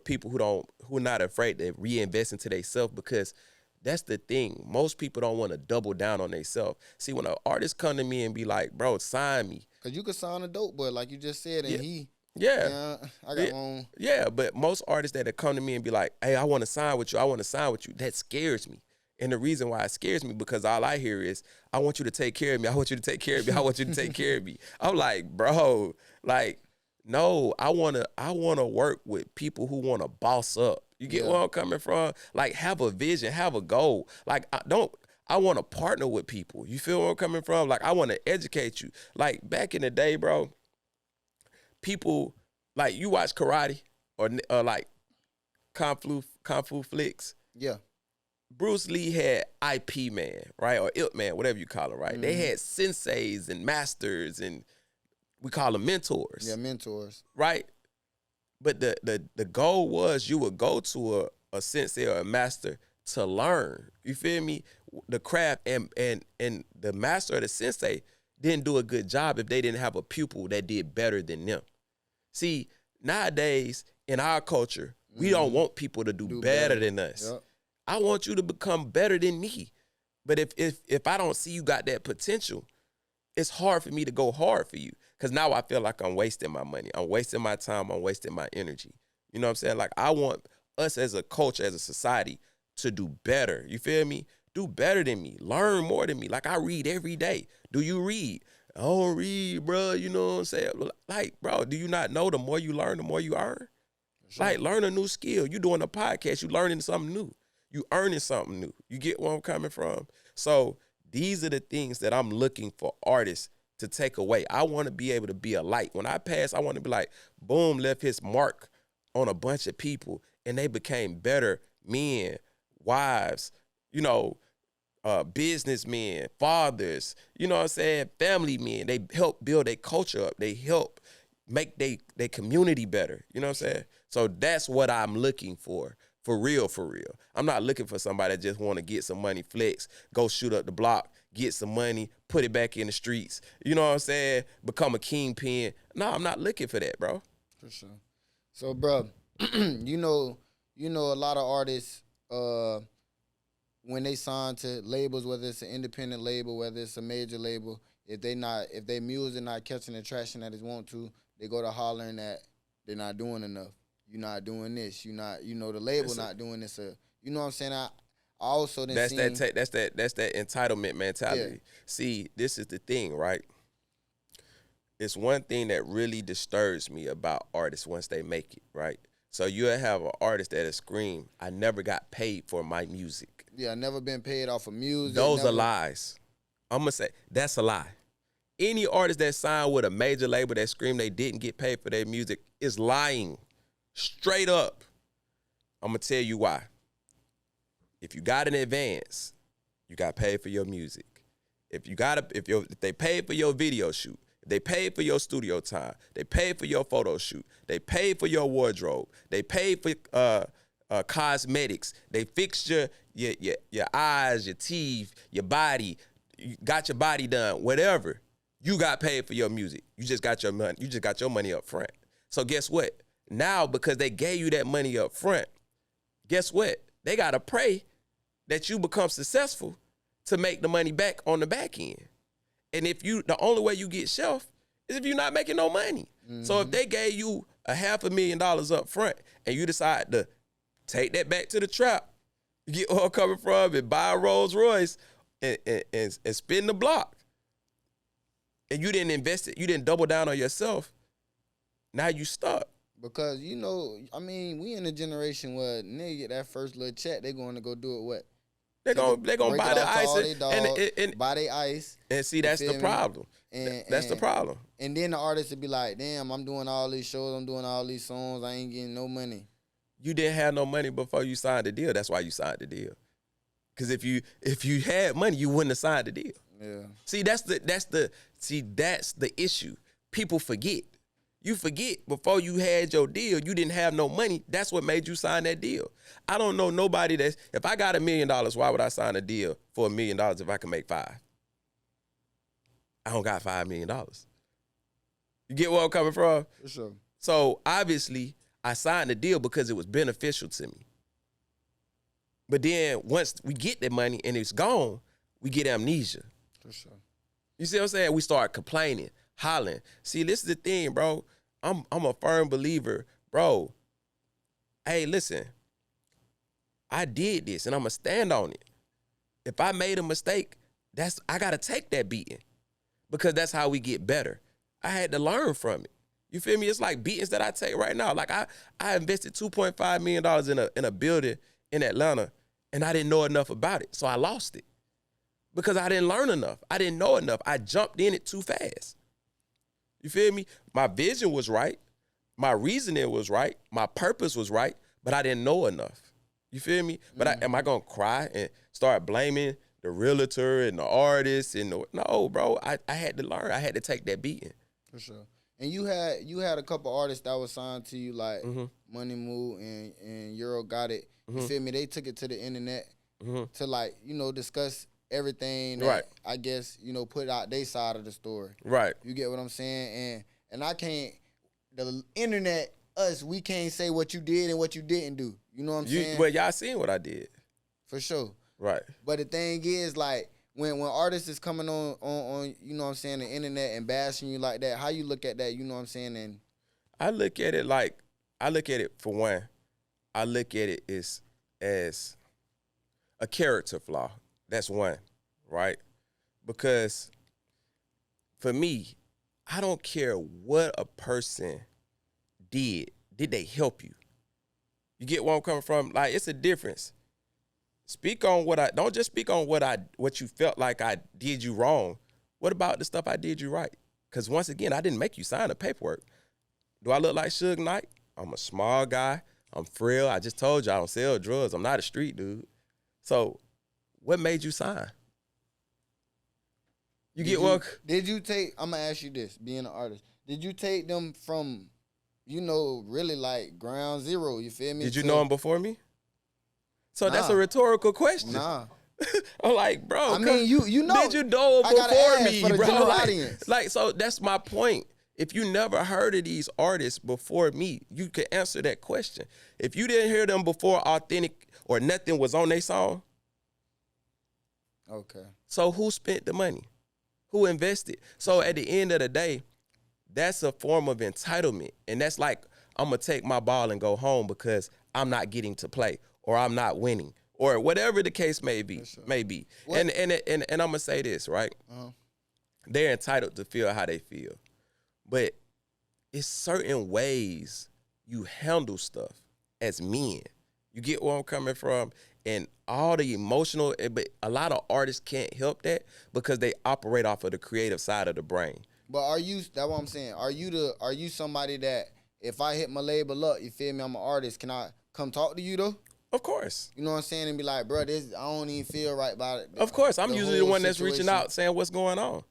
people who are not afraid to reinvest into themselves, because that's the thing. Most people don't want to double down on themselves. See, when an artist come to me and be like, bro, sign me. Because you could sign a dope boy, like you just said, and I got one. Yeah, but most artists that come to me and be like, hey, I want to sign with you, that scares me. And the reason why it scares me, because all I hear is, I want you to take care of me. I want you to take care of me. I want you to take care of me. I'm like, bro, like, no, I wanna work with people who wanna boss up. You get where I'm coming from? Like, have a vision, have a goal. Like, I want to partner with people. You feel where I'm coming from? Like, I want to educate you. Like, back in the day, bro, people, like you watch karate or like kung fu flicks. Yeah. Bruce Lee had IP man, right? Or Ip man, whatever you call it, right? They had senseis and masters, and we call them mentors. Yeah, mentors. Right? But the goal was you would go to a sensei or a master to learn. You feel me? The craft and the master or the sensei didn't do a good job if they didn't have a pupil that did better than them. See, nowadays in our culture, we don't want people to do better than us. Yep. I want you to become better than me. But if I don't see you got that potential, it's hard for me to go hard for you. Because now I feel like I'm wasting my money. I'm wasting my time. I'm wasting my energy. You know what I'm saying? Like, I want us as a culture, as a society, to do better. You feel me? Do better than me. Learn more than me. Like, I read every day. Do you read? I don't read, bro. You know what I'm saying? Like, bro, do you not know the more you learn, the more you earn? Sure. Like, learn a new skill. You doing a podcast. You learning something new. You earning something new. You get where I'm coming from? So these are the things that I'm looking for artists to take away. I want to be able to be a light. When I pass, I want to be like, Boom left his mark on a bunch of people, and they became better men, wives, you know, businessmen, fathers, you know what I'm saying, family men. They help build their culture up. They help make their community better. You know what I'm saying? So that's what I'm looking for real, for real. I'm not looking for somebody that just want to get some money, flex, go shoot up the block, get some money, put it back in the streets. You know what I'm saying? Become a kingpin. No, I'm not looking for that, bro. For sure. So, bro, you know a lot of artists, when they sign to labels, whether it's an independent label, whether it's a major label, if their music not catching the traction that it want to, they go to hollering that they're not doing enough. You're not doing this. The label not doing this. You know what I'm saying? I also didn't see. That's that entitlement mentality. Yeah. See, this is the thing, right? It's one thing that really disturbs me about artists once they make it, right? So you'll have an artist that'll scream, I never got paid for my music. Yeah, I never been paid off of music. Those are lies. I'm going to say, that's a lie. Any artist that signed with a major label that screamed they didn't get paid for their music is lying. Straight up. I'm going to tell you why. If you got an advance, you got paid for your music. If they paid for your video shoot, they paid for your studio time, they paid for your photo shoot, they paid for your wardrobe, they paid for cosmetics, they fixed your eyes, your teeth, your body, you got your body done, whatever. You got paid for your music. You just got your money. You just got your money up front. So guess what? Now, because they gave you that money up front, guess what? They got to pray that you become successful to make the money back on the back end. And the only way you get shelf is if you're not making no money. Mm-hmm. So if they gave you $500,000 up front and you decide to take that back to the trap, you get where I'm coming from, and buy a Rolls Royce and spin the block, and you didn't invest it, you didn't double down on yourself, now you stuck. Because, we in a generation where nigga get that first little check, they going to go do it what? They're gonna buy the ice and buy their ice. And see, that's the problem. That's the problem. And then the artist would be like, damn, I'm doing all these shows, I'm doing all these songs, I ain't getting no money. You didn't have no money before you signed the deal. That's why you signed the deal. Because if you had money, you wouldn't have signed the deal. Yeah. See, that's the issue. People forget. You forget before you had your deal, you didn't have no money. That's what made you sign that deal. I don't know nobody if I got $1 million, why would I sign a deal for $1 million if I can make 5? I don't got $5 million. You get where I'm coming from? For sure. So obviously, I signed the deal because it was beneficial to me. But then once we get that money and it's gone, we get amnesia. For sure. You see what I'm saying? We start complaining, hollering. See, this is the thing, bro. I'm a firm believer, bro. Hey, listen, I did this and I'm going to stand on it. If I made a mistake, I got to take that beating because that's how we get better. I had to learn from it. You feel me? It's like beatings that I take right now. Like I invested $2.5 million in a building in Atlanta and I didn't know enough about it. So I lost it because I didn't learn enough. I didn't know enough. I jumped in it too fast. You feel me? My vision was right. My reasoning was right. My purpose was right, but I didn't know enough. You feel me? But am I going to cry and start blaming the realtor and the artist? No, bro. I had to learn. I had to take that beating. For sure. And you had a couple artists that was signed to you, like Money Move and Euro Got It. You feel me? They took it to the internet to, like, you know, discuss everything that, I guess, you know, put out their side of the story. Right. You get what I'm saying? And I can't, the internet, we can't say what you did and what you didn't do. You know what I'm saying? Well, y'all seen what I did. For sure. Right. But the thing is, like, when artists is coming on, you know what I'm saying, the internet and bashing you like that, how you look at that, you know what I'm saying? And I look at it for one, I look at it as a character flaw. That's one, right? Because for me, I don't care what a person did. Did they help you? You get where I'm coming from? Like, it's a difference. Don't just speak on what you felt like I did you wrong. What about the stuff I did you right? Because once again, I didn't make you sign the paperwork. Do I look like Suge Knight? I'm a small guy. I'm frail. I just told you I don't sell drugs. I'm not a street dude. So what made you sign? Did you take, I'm going to ask you this, being an artist, did you take them from, you know, really like ground zero, you feel me? Did you know them before me? So that's a rhetorical question. Nah. I'm like, bro. I mean, you know. Did you know them before me, for the bro? general audience. Like, so that's my point. If you never heard of these artists before me, you could answer that question. If you didn't hear them before Authentic or Nothing was on their song, okay. So who spent the money? Who invested? So at the end of the day, that's a form of entitlement. And that's like, I'm going to take my ball and go home because I'm not getting to play or I'm not winning or whatever the case may be. Sure. And I'm going to say this, right? They're entitled to feel how they feel. But it's certain ways you handle stuff as men. You get where I'm coming from? And all the emotional, but a lot of artists can't help that because they operate off of the creative side of the brain. But that's what I'm saying. Are you somebody that if I hit my label up, you feel me, I'm an artist, can I come talk to you though? Of course. You know what I'm saying? And be like, bro, I don't even feel right about it. Of course. I'm usually the one that's reaching out saying what's going on.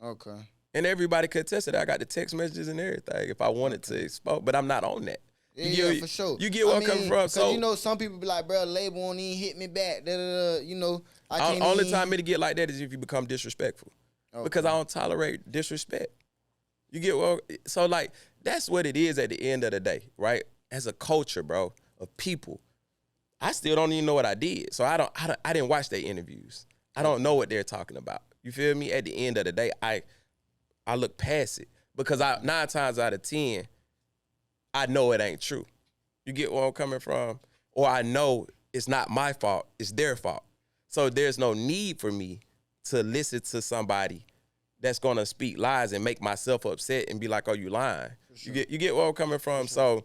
Okay. And everybody could attest to that. I got the text messages and everything if I wanted to expose, but I'm not on that. Yeah, for sure. You get where I'm coming from. So you know, some people be like, bro, label won't even hit me back. You know, I can't. Only time it'll get like that is if you become disrespectful. Okay. Because I don't tolerate disrespect. You get what? So like that's what it is at the end of the day, right? As a culture, bro, of people, I still don't even know what I did. So I didn't watch their interviews. I don't know what they're talking about. You feel me? At the end of the day, I look past it because 9 times out of 10. I know it ain't true. You get where I'm coming from? Or I know it's not my fault, it's their fault. So there's no need for me to listen to somebody that's gonna speak lies and make myself upset and be like, oh, you lying. Sure. You get where I'm coming from? Sure.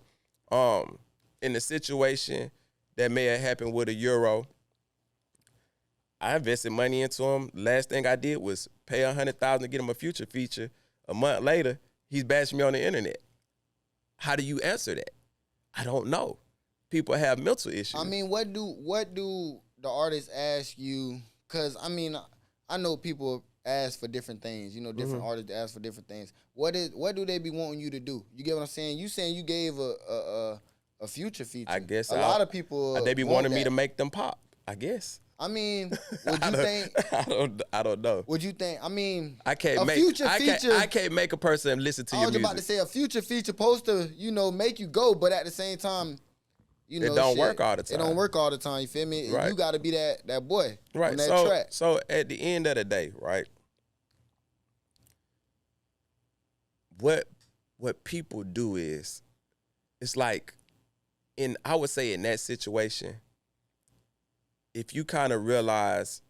So in the situation that may have happened with a Euro, I invested money into him. Last thing I did was pay $100,000 to get him a Future feature. A month later, he's bashing me on the internet. How do you answer that? I don't know. People have mental issues. I mean, what do the artists ask you? Because, I mean, I know people ask for different things. You know, different artists ask for different things. What do they be wanting you to do? You get what I'm saying? You saying you gave a Future feature. I guess a lot of people they be wanting me to make them pop, I guess. I mean, would you think? I don't know. Would you think? I mean, I can't make a person listen to your music. I was about to say a Future feature supposed to, you know, make you go, but at the same time, you know, it don't work all the time. It don't work all the time. You feel me? Right. You got to be that boy right. on that track. So at the end of the day, right? What people do is, it's like, I would say in that situation, if you kind of realize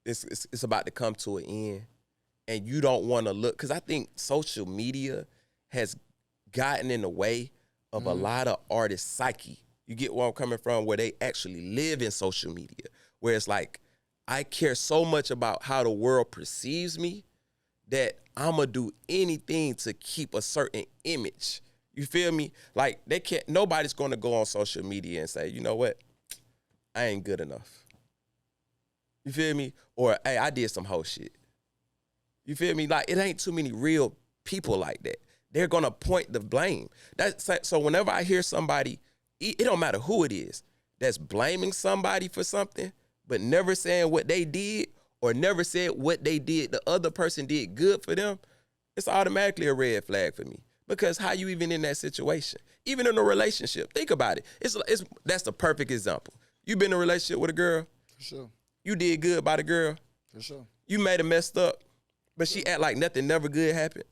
it's about to come to an end and you don't want to look, because I think social media has gotten in the way of a lot of artists' psyche. You get where I'm coming from, where they actually live in social media, where it's like, I care so much about how the world perceives me that I'ma do anything to keep a certain image. You feel me? Like nobody's gonna go on social media and say, you know what? I ain't good enough. You feel me? Or, hey, I did some hoe shit. You feel me? Like, it ain't too many real people like that. They're gonna point the blame. So whenever I hear somebody, it don't matter who it is, that's blaming somebody for something, but never saying what they did or never said what they did, the other person did good for them, it's automatically a red flag for me. Because how you even in that situation? Even in a relationship, think about it. That's the perfect example. You been in a relationship with a girl. For sure. You did good by the girl. For sure. You made her messed up, but she act like nothing never good happened.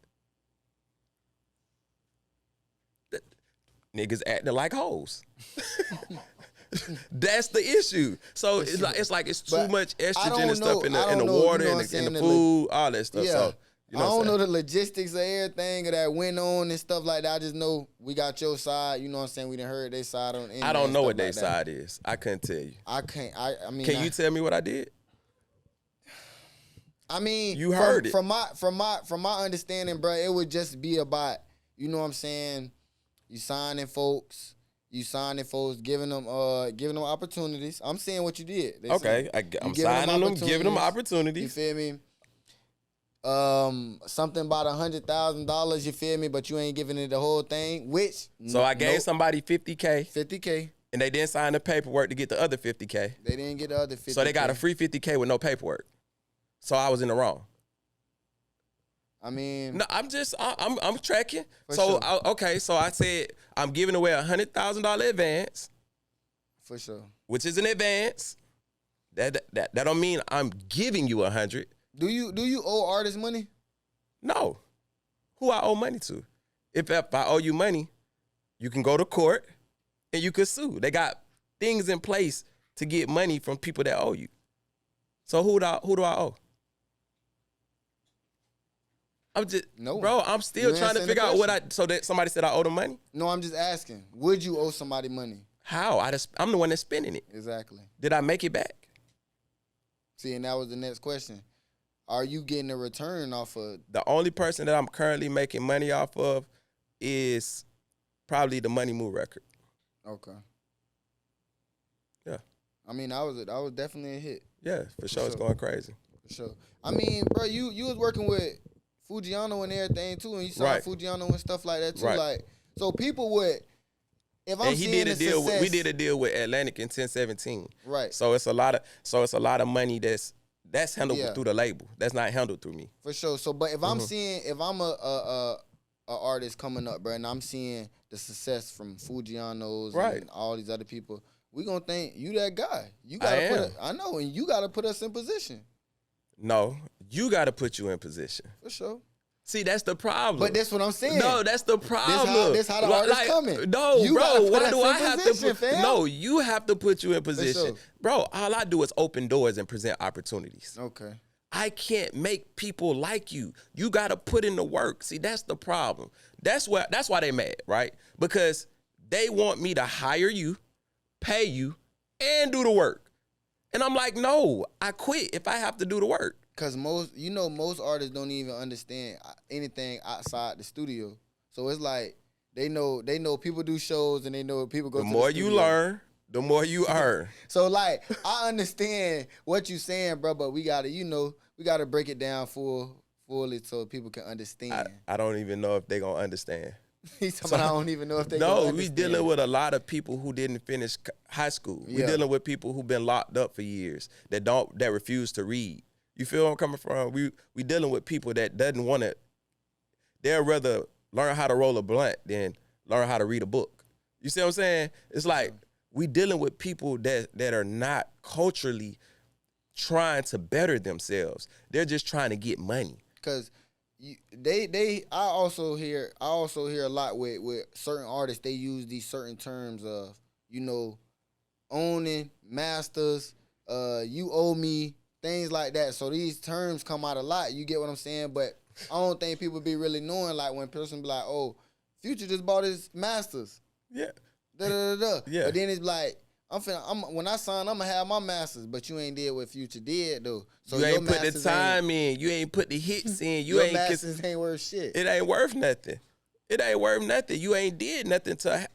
Niggas acting like hoes. That's the issue. So it's too much estrogen and stuff in the water and the food, all that stuff. Yeah. So I don't know the logistics of everything that went on and stuff like that. I just know we got your side. You know what I'm saying? We done heard their side on. I don't know what their side is. I couldn't tell you. I can't. I mean, can you tell me what I did? I mean, you heard it from my understanding, bro. It would just be about, you know what I'm saying? You signing folks, giving them opportunities. I'm saying what you did. Okay, I'm signing them, giving them opportunities. You feel me? Something about $100,000. You feel me? But you ain't giving it the whole thing. So I gave somebody $50K. $50K. And they didn't sign the paperwork to get the other $50K. They didn't get the other $50K. So they got a free $50K with no paperwork. So I was in the wrong. I mean, no, I'm tracking. So sure. So I said I'm giving away $100,000 advance. For sure. Which is an advance. That don't mean I'm giving you 100. Do you owe artists money? No. Who I owe money to? If I owe you money, you can go to court and you can sue. They got things in place to get money from people that owe you. So who do I owe? I'm still trying to figure out so that somebody said I owe them money? No, I'm just asking. Would you owe somebody money? How? I'm the one that's spending it. Exactly. Did I make it back? See, and that was the next question. Are you getting a return off of? The only person that I'm currently making money off of is probably the Money Move record. Okay. Yeah. I mean, I was definitely a hit. Yeah, for sure. It's going crazy. For sure. I mean, bro, you was working with Fujiano and everything too, and you saw Fujiano and stuff like that too. Right. Like, so people would, if I'm seeing the success, we did a deal with Atlantic in 1017. Right. So it's a lot of money that's handled through the label. That's not handled through me. For sure. So, but if I'm seeing, if I'm a artist coming up, bro, and I'm seeing the success from Fujiano's and all these other people, we gonna think you that guy. You gotta I know, and you gotta put us in position. No, you gotta put you in position. For sure. See, that's the problem. But that's what I'm saying. No, that's the problem. This how the artist coming. No, you bro, why do I have to fam? No, you have to put you in position. Sure. Bro, all I do is open doors and present opportunities. Okay. I can't make people like you. You got to put in the work. See, that's the problem. That's why they mad, right? Because they want me to hire you, pay you, and do the work. And I'm like, no, I quit if I have to do the work. Cause most artists don't even understand anything outside the studio. So it's like they know people do shows and they know people go. The more you learn, the more you earn. So like I understand what you're saying, bro, but we gotta break it down fully so people can understand. I don't even know if they gonna understand. I don't even know if they gonna understand. We dealing with a lot of people who didn't finish high school. We dealing with people who've been locked up for years that refuse to read. You feel where I'm coming from? We dealing with people that doesn't want to. They'd rather learn how to roll a blunt than learn how to read a book. You see what I'm saying? It's like we dealing with people that are not culturally trying to better themselves. They're just trying to get money. Cause I also hear a lot with certain artists. They use these certain terms of owning, masters, you owe me. Things like that. So these terms come out a lot. You get what I'm saying? But I don't think people be really knowing, like, when a person be like, oh, Future just bought his masters. Yeah. Da-da-da-da. Yeah. But then it's like, when I sign, I'm gonna have my masters, but you ain't did what Future did though. So you your ain't put the masters time in. You ain't put the hits in. You your ain't masters ain't worth shit. It ain't worth nothing. It ain't worth nothing. You ain't did nothing to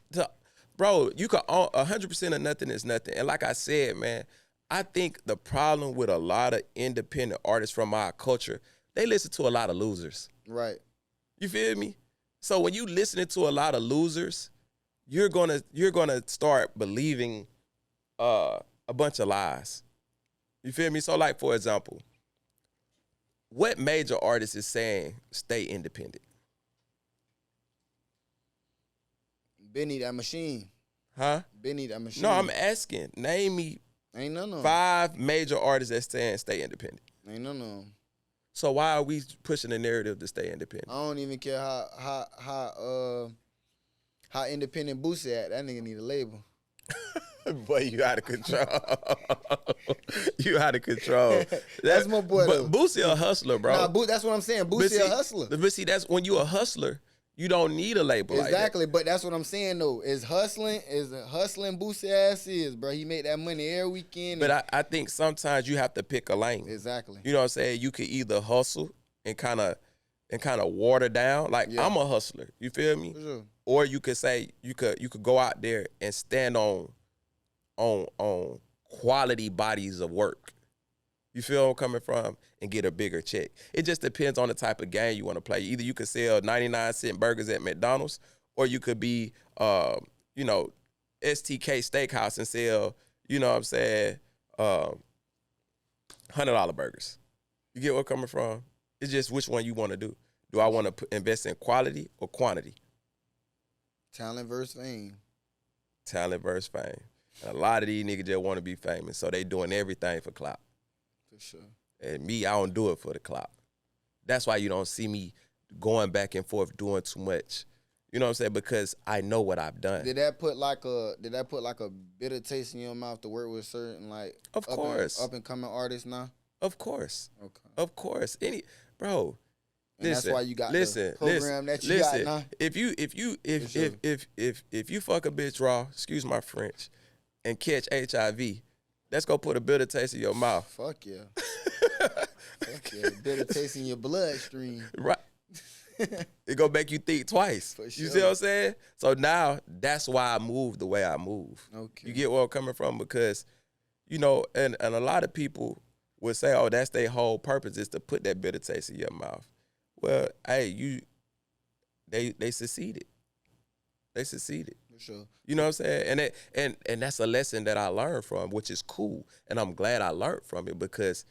bro. You can own 100% of nothing is nothing. And like I said, man, I think the problem with a lot of independent artists from our culture, they listen to a lot of losers. Right. You feel me? So when you listening to a lot of losers, you're gonna start believing a bunch of lies. You feel me? So like, for example, what major artist is saying stay independent? Benny that machine. Huh? Benny that machine. No, I'm asking. Name me ain't none of them. 5 major artists that saying stay independent. Ain't none of them. So why are we pushing the narrative to stay independent? I don't even care how independent Boosie at. That nigga need a label. Boy, you out of control. You out of control. That's my boy. But Boosie a hustler, bro. Nah, that's what I'm saying. Boosie a hustler. But see, that's when you a hustler, you don't need a label exactly, like that. But that's what I'm saying though. Is hustling Boosie ass is, bro. He make that money every weekend. But I think sometimes you have to pick a lane. Exactly. You know what I'm saying? You could either hustle and kind of water down. Like, I'm a hustler. You feel me? For sure. Or you could say you could go out there and stand on quality bodies of work. You feel where I'm coming from? And get a bigger check. It just depends on the type of game you want to play. Either you could sell 99-cent burgers at McDonald's, or you could be, STK Steakhouse and sell, you know what I'm saying, $100 burgers. You get where I'm coming from? It's just which one you want to do. Do I want to invest in quality or quantity? Talent versus fame. Talent versus fame. And a lot of these niggas just want to be famous, so they doing everything for clout. For sure. And me, I don't do it for the clout. That's why you don't see me going back and forth doing too much. You know what I'm saying? Because I know what I've done. Did that put like a bitter taste in your mouth to work with certain of course up and coming artists now? Of course. Okay. Of course. Bro. And listen, that's why you got the program that you got now. If you fuck a bitch raw, excuse my French, and catch HIV, that's gonna put a bitter taste in your mouth. Fuck yeah. Fuck yeah. Bitter taste in your bloodstream. Right. It gonna make you think twice. For sure. You see what I'm saying? So now that's why I move the way I move. Okay. You get where I'm coming from? Because, and a lot of people would say, oh, that's their whole purpose is to put that bitter taste in your mouth. Well, hey, they succeeded. They succeeded. For sure. You know what I'm saying? And that's a lesson that I learned from, which is cool. And I'm glad I learned from it because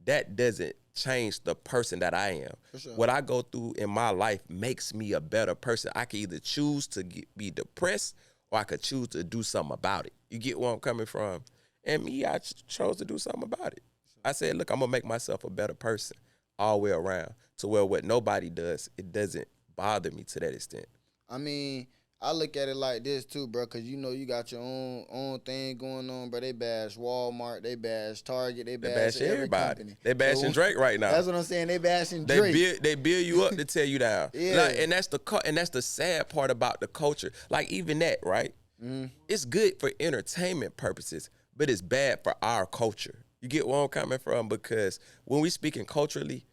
that doesn't change the person that I am. For sure. What I go through in my life makes me a better person. I can either choose to be depressed or I could choose to do something about it. You get where I'm coming from? And me, I chose to do something about it. I said, look, I'm going to make myself a better person all the way around to where what nobody does, it doesn't bother me to that extent. I mean, I look at it like this too, bro, because you got your own thing going on, bro. They bash Walmart, they bash Target, they bash everybody. Company. They bashing Drake right now. That's what I'm saying. They bashing Drake. They build you up to tear you down. Yeah. And that's the sad part about the culture. Like even that, right? Mm-hmm. It's good for entertainment purposes, but it's bad for our culture. You get where I'm coming from? Because when we speaking culturally,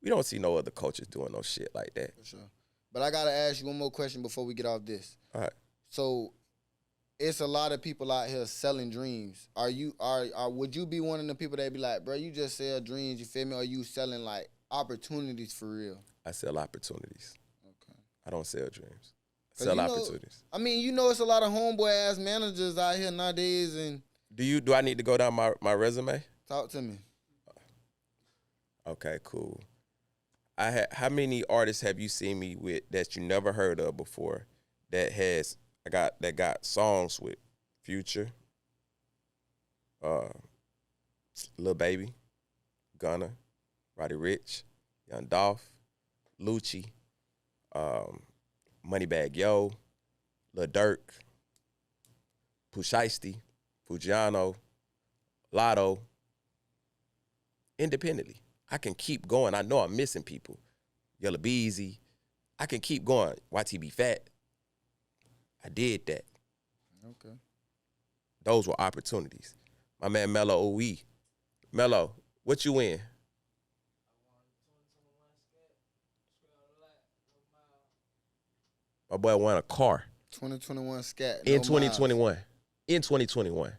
we don't see no other cultures doing no shit like that. For sure. But I gotta ask you one more question before we get off this. All right. So it's a lot of people out here selling dreams. Would you be one of the people that be like, bro, you just sell dreams, you feel me? Or you selling like opportunities for real? I sell opportunities. Okay. I don't sell dreams. I sell opportunities. I mean, it's a lot of homeboy ass managers out here nowadays. And do I need to go down my resume? Talk to me. Okay, cool. How many artists have you seen me with that you never heard of before that got songs with Future, Lil Baby, Gunna, Roddy Ricch, Young Dolph, Lucci, Moneybagg Yo, Lil Durk, Pooh Shiesty, Fujiano, Lotto, independently. I can keep going. I know I'm missing people. Yella Beezy. I can keep going. YTB Fat. I did that. Okay. Those were opportunities. My man Mello OE. Mello, what you win? My boy won a car. 2021 scat. In No 2021. miles. In 2021.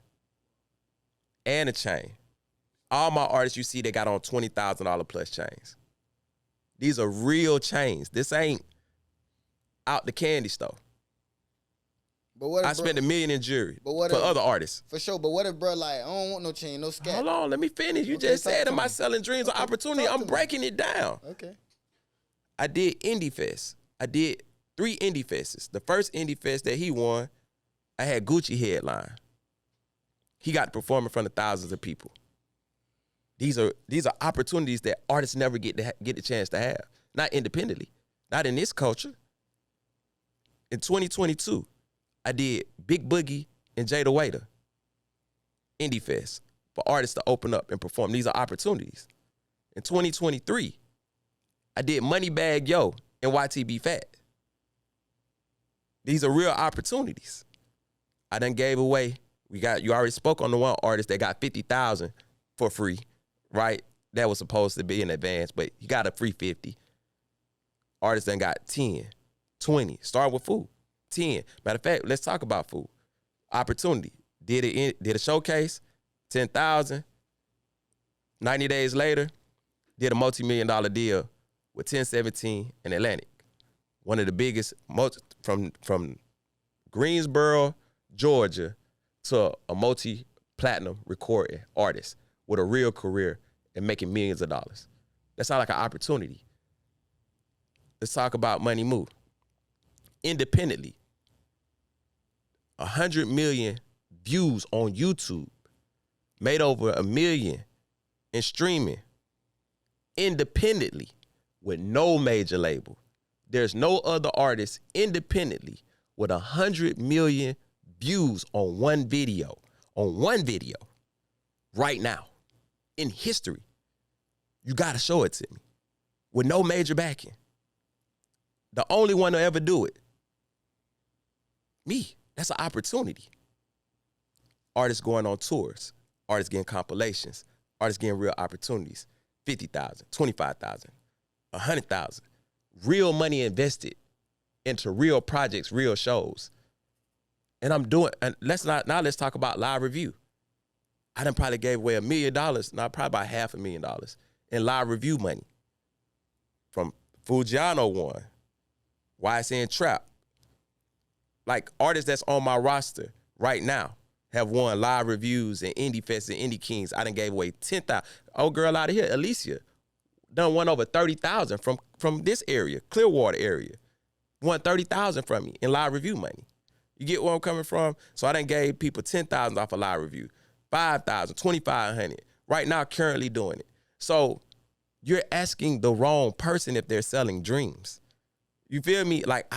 And a chain. All my artists you see, they got on $20,000 plus chains. These are real chains. This ain't out the candy store. But what if I spent $1 million in jewelry for if, other artists. For sure. But what if, bro, like, I don't want no chain, no scat. Hold on, let me finish. You Okay, just talk said, to am I me. selling dreams or Okay, opportunity? talk I'm to me. breaking it down. Okay. I did Indy Fest. I did 3 Indy Fests. The first Indy Fest that he won, I had Gucci headline. He got to perform in front of thousands of people. These are opportunities that artists never get the chance to have. Not independently. Not in this culture. In 2022, I did Big Boogie and Jada Waiter. Indy Fest. For artists to open up and perform. These are opportunities. In 2023, I did Moneybag Yo and YTB Fat. These are real opportunities. I done gave away. You already spoke on the one artist that got $50,000 for free, right? That was supposed to be in advance, but he got a free 50. Artists done got 10, 20. Start with food. 10. Matter of fact, let's talk about food. Opportunity. Did a showcase, 10,000. 90 days later, did a multi-million-dollar deal with 1017 and Atlantic. One of the biggest, from Greensboro, Georgia, to a multi-platinum recording artist with a real career and making millions of dollars. That sounds like an opportunity. Let's talk about Money Move. Independently, 100 million views on YouTube, made over 1 million in streaming, independently, with no major label. There's no other artist independently with 100 million views on one video, right now, in history. You gotta show it to me. With no major backing. The only one to ever do it. Me. That's an opportunity. Artists going on tours. Artists getting compilations. Artists getting real opportunities. 50,000, 25,000, 100,000. Real money invested into real projects, real shows. And I'm doing, and let's talk about live review. I done probably gave away $1 million, probably about $500,000 in live review money. From Fujiano one, YSN Trap. Like artists that's on my roster right now have won live reviews and Indie Fest and Indie Kings. I done gave away 10,000. Old girl out of here, Alicia, done won over 30,000 from this area, Clearwater area. Won 30,000 from me in live review money. You get where I'm coming from? So I done gave people 10,000 off a live review, 5,000, 2,500. Right now, currently doing it. So you're asking the wrong person if they're selling dreams. You feel me? Like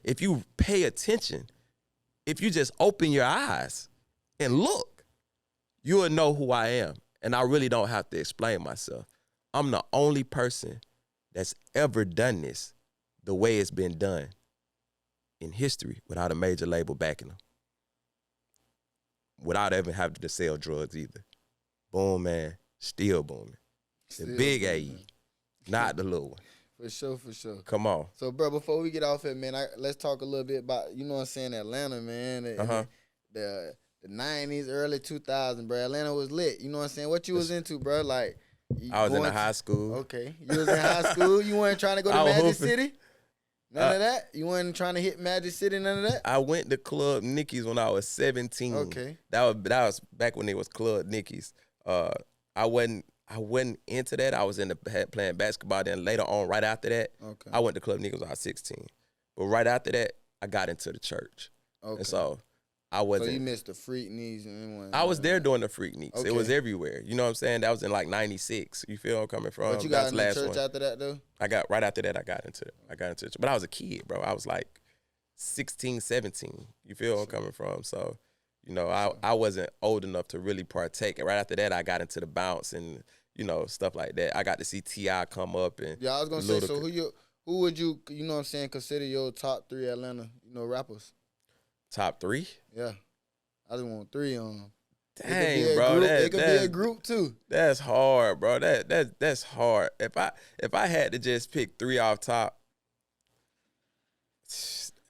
if you pay attention, if you just open your eyes and look, you will know who I am. And I really don't have to explain myself. I'm the only person that's ever done this the way it's been done in history without a major label backing them. Without ever having to sell drugs either. Boomman, still booming. The big AE, not the little one. For sure. Come on. So, bro, before we get off it, man, let's talk a little bit about, you know what I'm saying, Atlanta, man. The 90s, early 2000s, bro. Atlanta was lit. You know what I'm saying? What you was into, bro? Like, I was in high school. Okay. You was in high school? You weren't trying to go to Magic City? None of that? You weren't trying to hit Magic City, none of that? I went to Club Nicky's when I was 17. Okay. That was back when it was Club Nicky's. I wasn't into that. I was playing basketball. Then later on, right after that, okay, I went to Club Nicky's when I was 16. But right after that, I got into the church. Okay. And so I wasn't. So you missed the Freakniks and I was there during the Freakniks. Okay. It was everywhere. You know what I'm saying? That was in like 96. You feel where I'm coming from? But you got into the church after that, though? Right after that, I got into it. But I was a kid, bro. I was like 16, 17. You feel where I'm coming from? So, you know, I wasn't old enough to really partake. And right after that, I got into the bounce and, you know, stuff like that. I got to see T.I. come up. And yeah, I was going to say, so who would you know what I'm saying, consider your top 3 Atlanta, rappers? Top 3? Yeah. I just want 3 on 'em. Dang, bro. It could be a group too. That's hard, bro. That's hard. If I had to just pick 3 off top,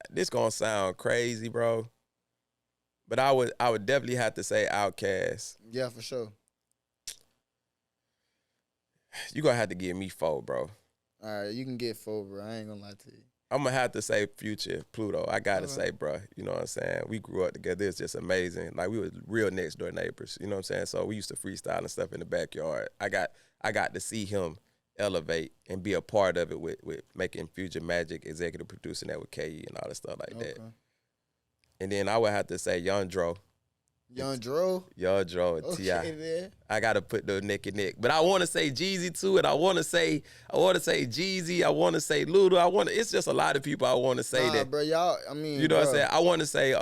this gonna sound crazy, bro. But I would definitely have to say Outkast. Yeah, for sure. You gonna have to give me 4, bro. All right, you can get 4, bro. I ain't gonna lie to you. I'm gonna have to say Future, Pluto. I gotta say, bro. You know what I'm saying? We grew up together. It's just amazing. Like we were real next door neighbors. You know what I'm saying? So we used to freestyle and stuff in the backyard. I got to see him elevate and be a part of it with making Future Magic, executive producing that with KE and all that stuff like that. And then I would have to say Young Dro. Young Dro and T.I. Then. I gotta put the neck and neck. But I wanna say Jeezy too, and I wanna say Jeezy, I wanna say Luda, it's just a lot of people I wanna say that. Bro, y'all, I mean, you know what I'm saying? I wanna say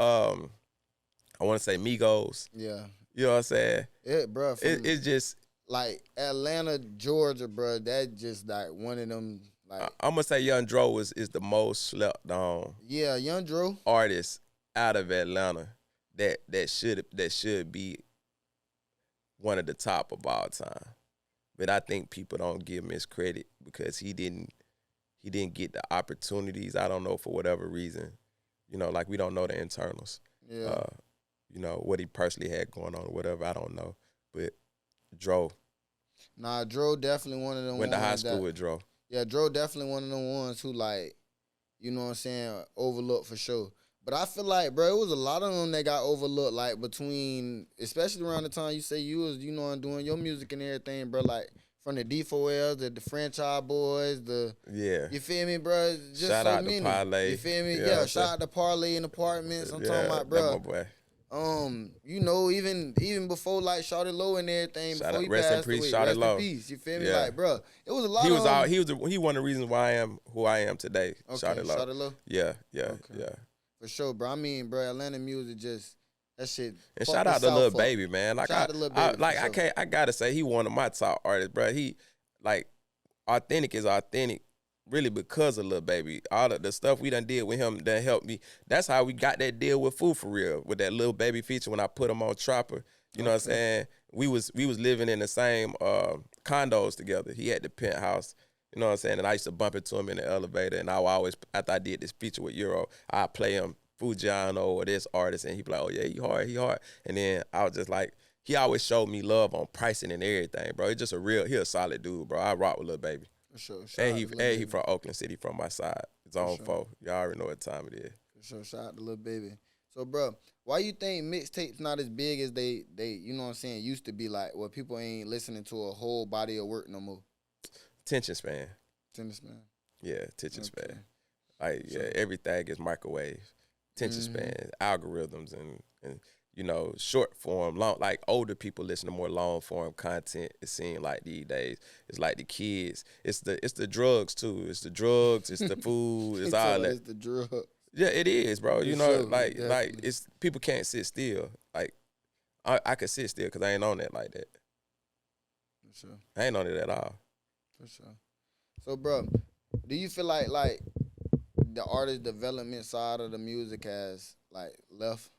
Migos. Yeah. You know what I'm saying? Bro, it's just like Atlanta, Georgia, bro, that just like one of them like I'm gonna say Young Dro is the most slept on. Yeah, Young Dro. Artist out of Atlanta. That should be one of the top of all time, but I think people don't give him his credit because he didn't get the opportunities. I don't know, for whatever reason, you know, like we don't know the internals. Yeah. You know what he personally had going on or whatever. I don't know, but Dro. Nah, Dro definitely one of them. Went to high school with Dro. Yeah, Dro definitely one of them ones who like, you know what I'm saying, overlooked for sure. But I feel like, bro, it was a lot of them that got overlooked, like between, especially around the time you say you was, you know, doing your music and everything, bro. Like from the D4Ls, the Franchise Boys, you feel me, bro? Just shout so out many. to Parlay. You feel me? Yeah, shout out to Parlay and Apartments. I'm talking about, bro. That's my boy. You know, even before like Shawty Low and everything, before he rest passed in peace, away, Shawty Low. Rest in peace. You feel me? Like, bro, it was a lot. He one of the reasons why I am who I am today. Okay, Shawty Low. Shawty Low. Yeah. For sure, bro. I mean, bro, Atlanta music just that shit. And shout out to Lil Baby, man. Like shout out to Lil Baby. I gotta say he one of my top artists, bro. He like authentic is authentic, really because of Lil Baby. All of the stuff we done did with him that helped me. That's how we got that deal with Foo for real, with that Lil Baby feature when I put him on Trapper. You know what I'm saying? We was living in the same condos together. He had the penthouse. You know what I'm saying? And I used to bump into him in the elevator, and I would always, after I did this feature with Euro, I'd play him Fujiano or this artist, and he'd be like, oh, yeah, he hard. And then I was just like, he always showed me love on pricing and everything, bro. He's just he a solid dude, bro. I rock with Lil Baby. For sure. And he from Oakland City, from my side. It's on foe. Y'all already know what time it is. For sure. Shout out to Lil Baby. So, bro, why you think mixtapes not as big as they you know what I'm saying, used to be, like, where people ain't listening to a whole body of work no more? Attention span. Yeah, attention span. Like, everything is microwave. Attention span, algorithms, and you know, short form, long. Like older people listen to more long form content. It seems like these days, it's like the kids. It's the drugs too. It's the drugs. It's the food. It's all that. It's the drugs. Yeah, it is, bro. You know, like it's people can't sit still. Like I could sit still because I ain't on that like that. For sure. I ain't on it at all. For sure. So, bro, do you feel like the artist development side of the music has like left?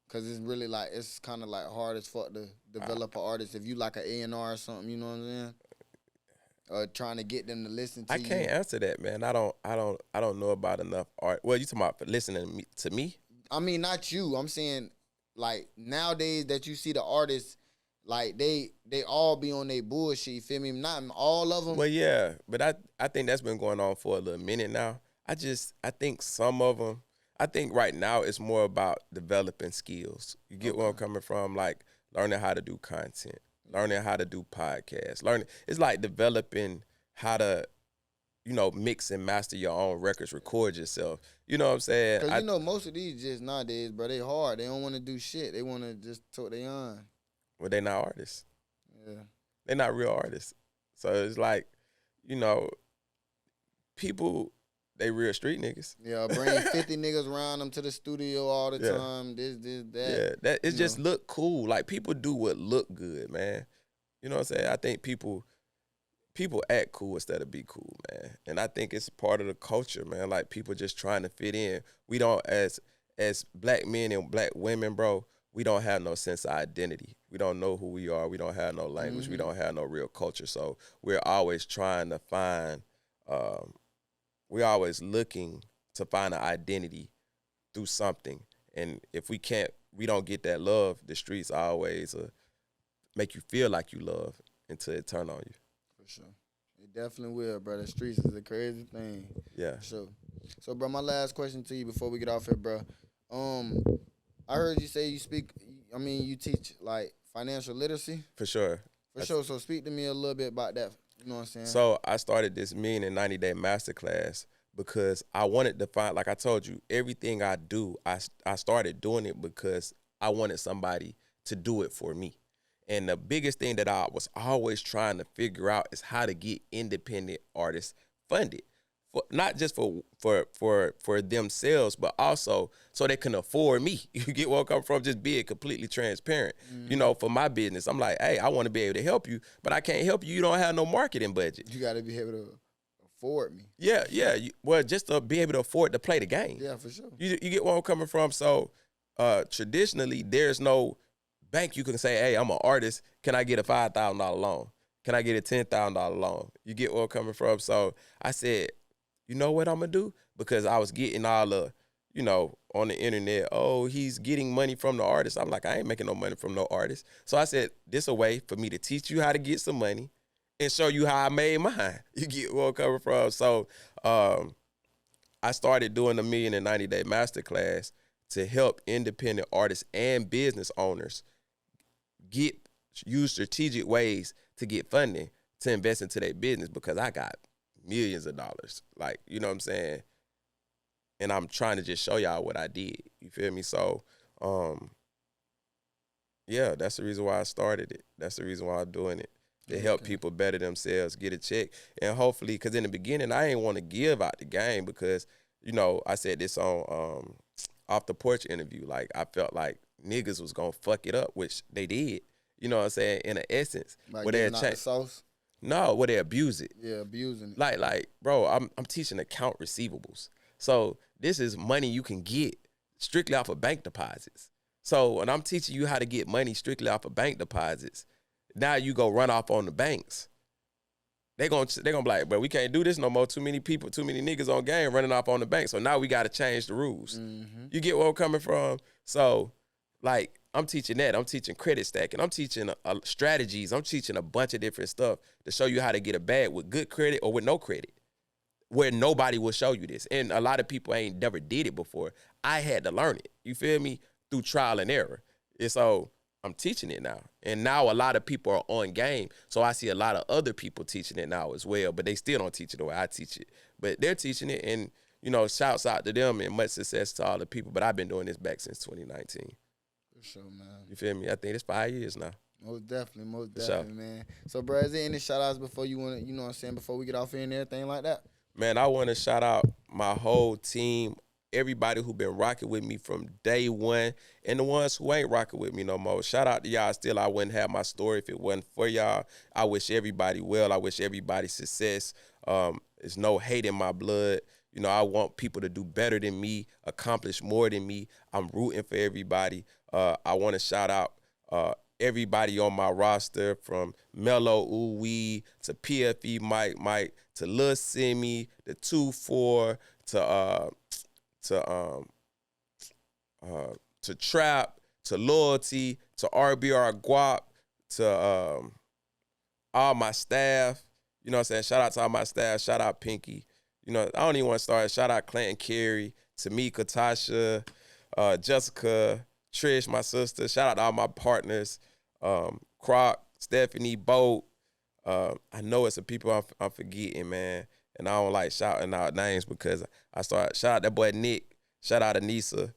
Cause it's really like it's kind of like hard as fuck to develop an artist if you like an A&R or something. You know what I'm saying? Or trying to get them to listen to you. I can't answer that, man. I don't know about enough art. Well, you talking about listening to me? I mean, not you. I'm saying like nowadays that you see the artists. Like, they all be on their bullshit, you feel me? Not all of them. Well, yeah, but I think that's been going on for a little minute now. I think some of them, I think right now it's more about developing skills. You get where I'm coming from? Like, learning how to do content, learning how to do podcasts, it's like developing how to, you know, mix and master your own records, record yourself. You know what I'm saying? Because, you know, most of these just nowadays, bro, they hard. They don't want to do shit. They want to just talk their on. Well, they not artists. Yeah. They're not real artists. So it's like, you know, people, they real street niggas. Yeah, bring 50 niggas around them to the studio all the time. This, that. Yeah, it just look cool. Like, people do what look good, man. You know what I'm saying? I think people act cool instead of be cool, man. And I think it's part of the culture, man. Like, people just trying to fit in. We don't, as black men and black women, bro, we don't have no sense of identity. We don't know who we are. We don't have no language. We don't have no real culture. So we're always trying to find, we're always looking to find an identity through something. And if we don't get that love, the streets always make you feel like you love until it turn on you. For sure. It definitely will, bro. The streets is a crazy thing. Yeah. For sure. So, bro, my last question to you before we get off here, bro. I heard you say you teach, like, financial literacy? For sure. For sure. So speak to me a little bit about that. You know what I'm saying? So I started this in 90-day masterclass because I wanted to find, like I told you, everything I do, I started doing it because I wanted somebody to do it for me. And the biggest thing that I was always trying to figure out is how to get independent artists funded. Not just for themselves, but also so they can afford me. You get where I'm coming from? Just being completely transparent. You know, for my business, I'm like, hey, I want to be able to help you, but I can't help you. You don't have no marketing budget. You got to be able to afford me. Yeah. Well, just to be able to afford to play the game. Yeah, for sure. You get where I'm coming from? So traditionally, there's no bank you can say, hey, I'm an artist. Can I get a $5,000 loan? Can I get a $10,000 loan? You get where I'm coming from? So I said, you know what I'm going to do? Because I was getting all the, on the internet, oh, he's getting money from the artist. I'm like, I ain't making no money from no artist. So I said, this a way for me to teach you how to get some money and show you how I made mine. You get where I'm coming from? So I started doing the 90-day masterclass to help independent artists and business owners use strategic ways to get funding to invest into their business, because I got millions of dollars, like, you know what I'm saying? And I'm trying to just show y'all what I did. You feel me? So, yeah, that's the reason why I started it. That's the reason why I'm doing it, to help people better themselves, get a check. And hopefully, because in the beginning, I ain't want to give out the game because, I said this on Off the Porch interview. Like, I felt like niggas was going to fuck it up, which they did. You know what I'm saying? In an essence. Like giving out the sauce? No, where they abuse it. Yeah, abusing it. Like, bro, I'm teaching account receivables. So this is money you can get strictly off of bank deposits. So when I'm teaching you how to get money strictly off of bank deposits, now you go run off on the banks. They're gonna be like, bro, we can't do this no more. Too many people, too many niggas on game running off on the bank. So now we got to change the rules. Mm-hmm. You get where I'm coming from? So, like, I'm teaching that. I'm teaching credit stacking. I'm teaching strategies. I'm teaching a bunch of different stuff to show you how to get a bag with good credit or with no credit, where nobody will show you this. And a lot of people ain't never did it before. I had to learn it. You feel me? Through trial and error. And so I'm teaching it now. And now a lot of people are on game. So I see a lot of other people teaching it now as well, but they still don't teach it the way I teach it. But they're teaching it, and, shouts out to them and much success to all the people. But I've been doing this back since 2019. For sure, man. You feel me? I think it's 5 years now. Most definitely, man. So, bro, is there any shout-outs before you want to, before we get off here and everything like that? Man, I want to shout out my whole team, everybody who been rocking with me from day one, and the ones who ain't rocking with me no more. Shout out to y'all. Still, I wouldn't have my story if it wasn't for y'all. I wish everybody well. I wish everybody success. There's no hate in my blood. I want people to do better than me, accomplish more than me. I'm rooting for everybody. I want to shout out everybody on my roster, from Mello Uwe to PFE Mike to Lil Simi, the 2-4 to Trap, to Loyalty, to RBR Guap, to all my staff. You know what I'm saying? Shout out to all my staff. Shout out Pinky. I don't even want to start. Shout out Clanton Carey, Tamika, Tasha, Jessica, Trish, my sister. Shout out to all my partners, Croc, Stephanie, Boat. I know it's the people I'm forgetting, man. And I don't like shouting out names because shout out that boy Nick. Shout out to Anissa.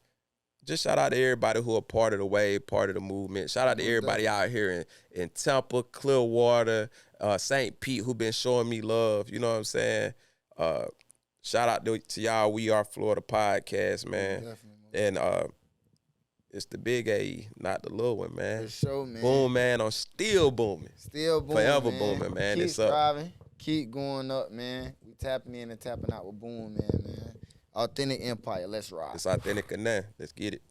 Just shout out to everybody who are part of the wave, part of the movement. Shout out to everybody out here in Tampa, Clearwater, St. Pete, who been showing me love. You know what I'm saying? Shout out to y'all. We Are Florida podcast, man. And it's the big A, not the little one, man. For sure, man. Boomman, I'm still booming. Still booming, forever man. Booming, man. Keep It's striving. up. Keep going up, man. We tapping in and tapping out with Boomman, man. Authentic Empire. Let's rock. It's authentic and now. Let's get it.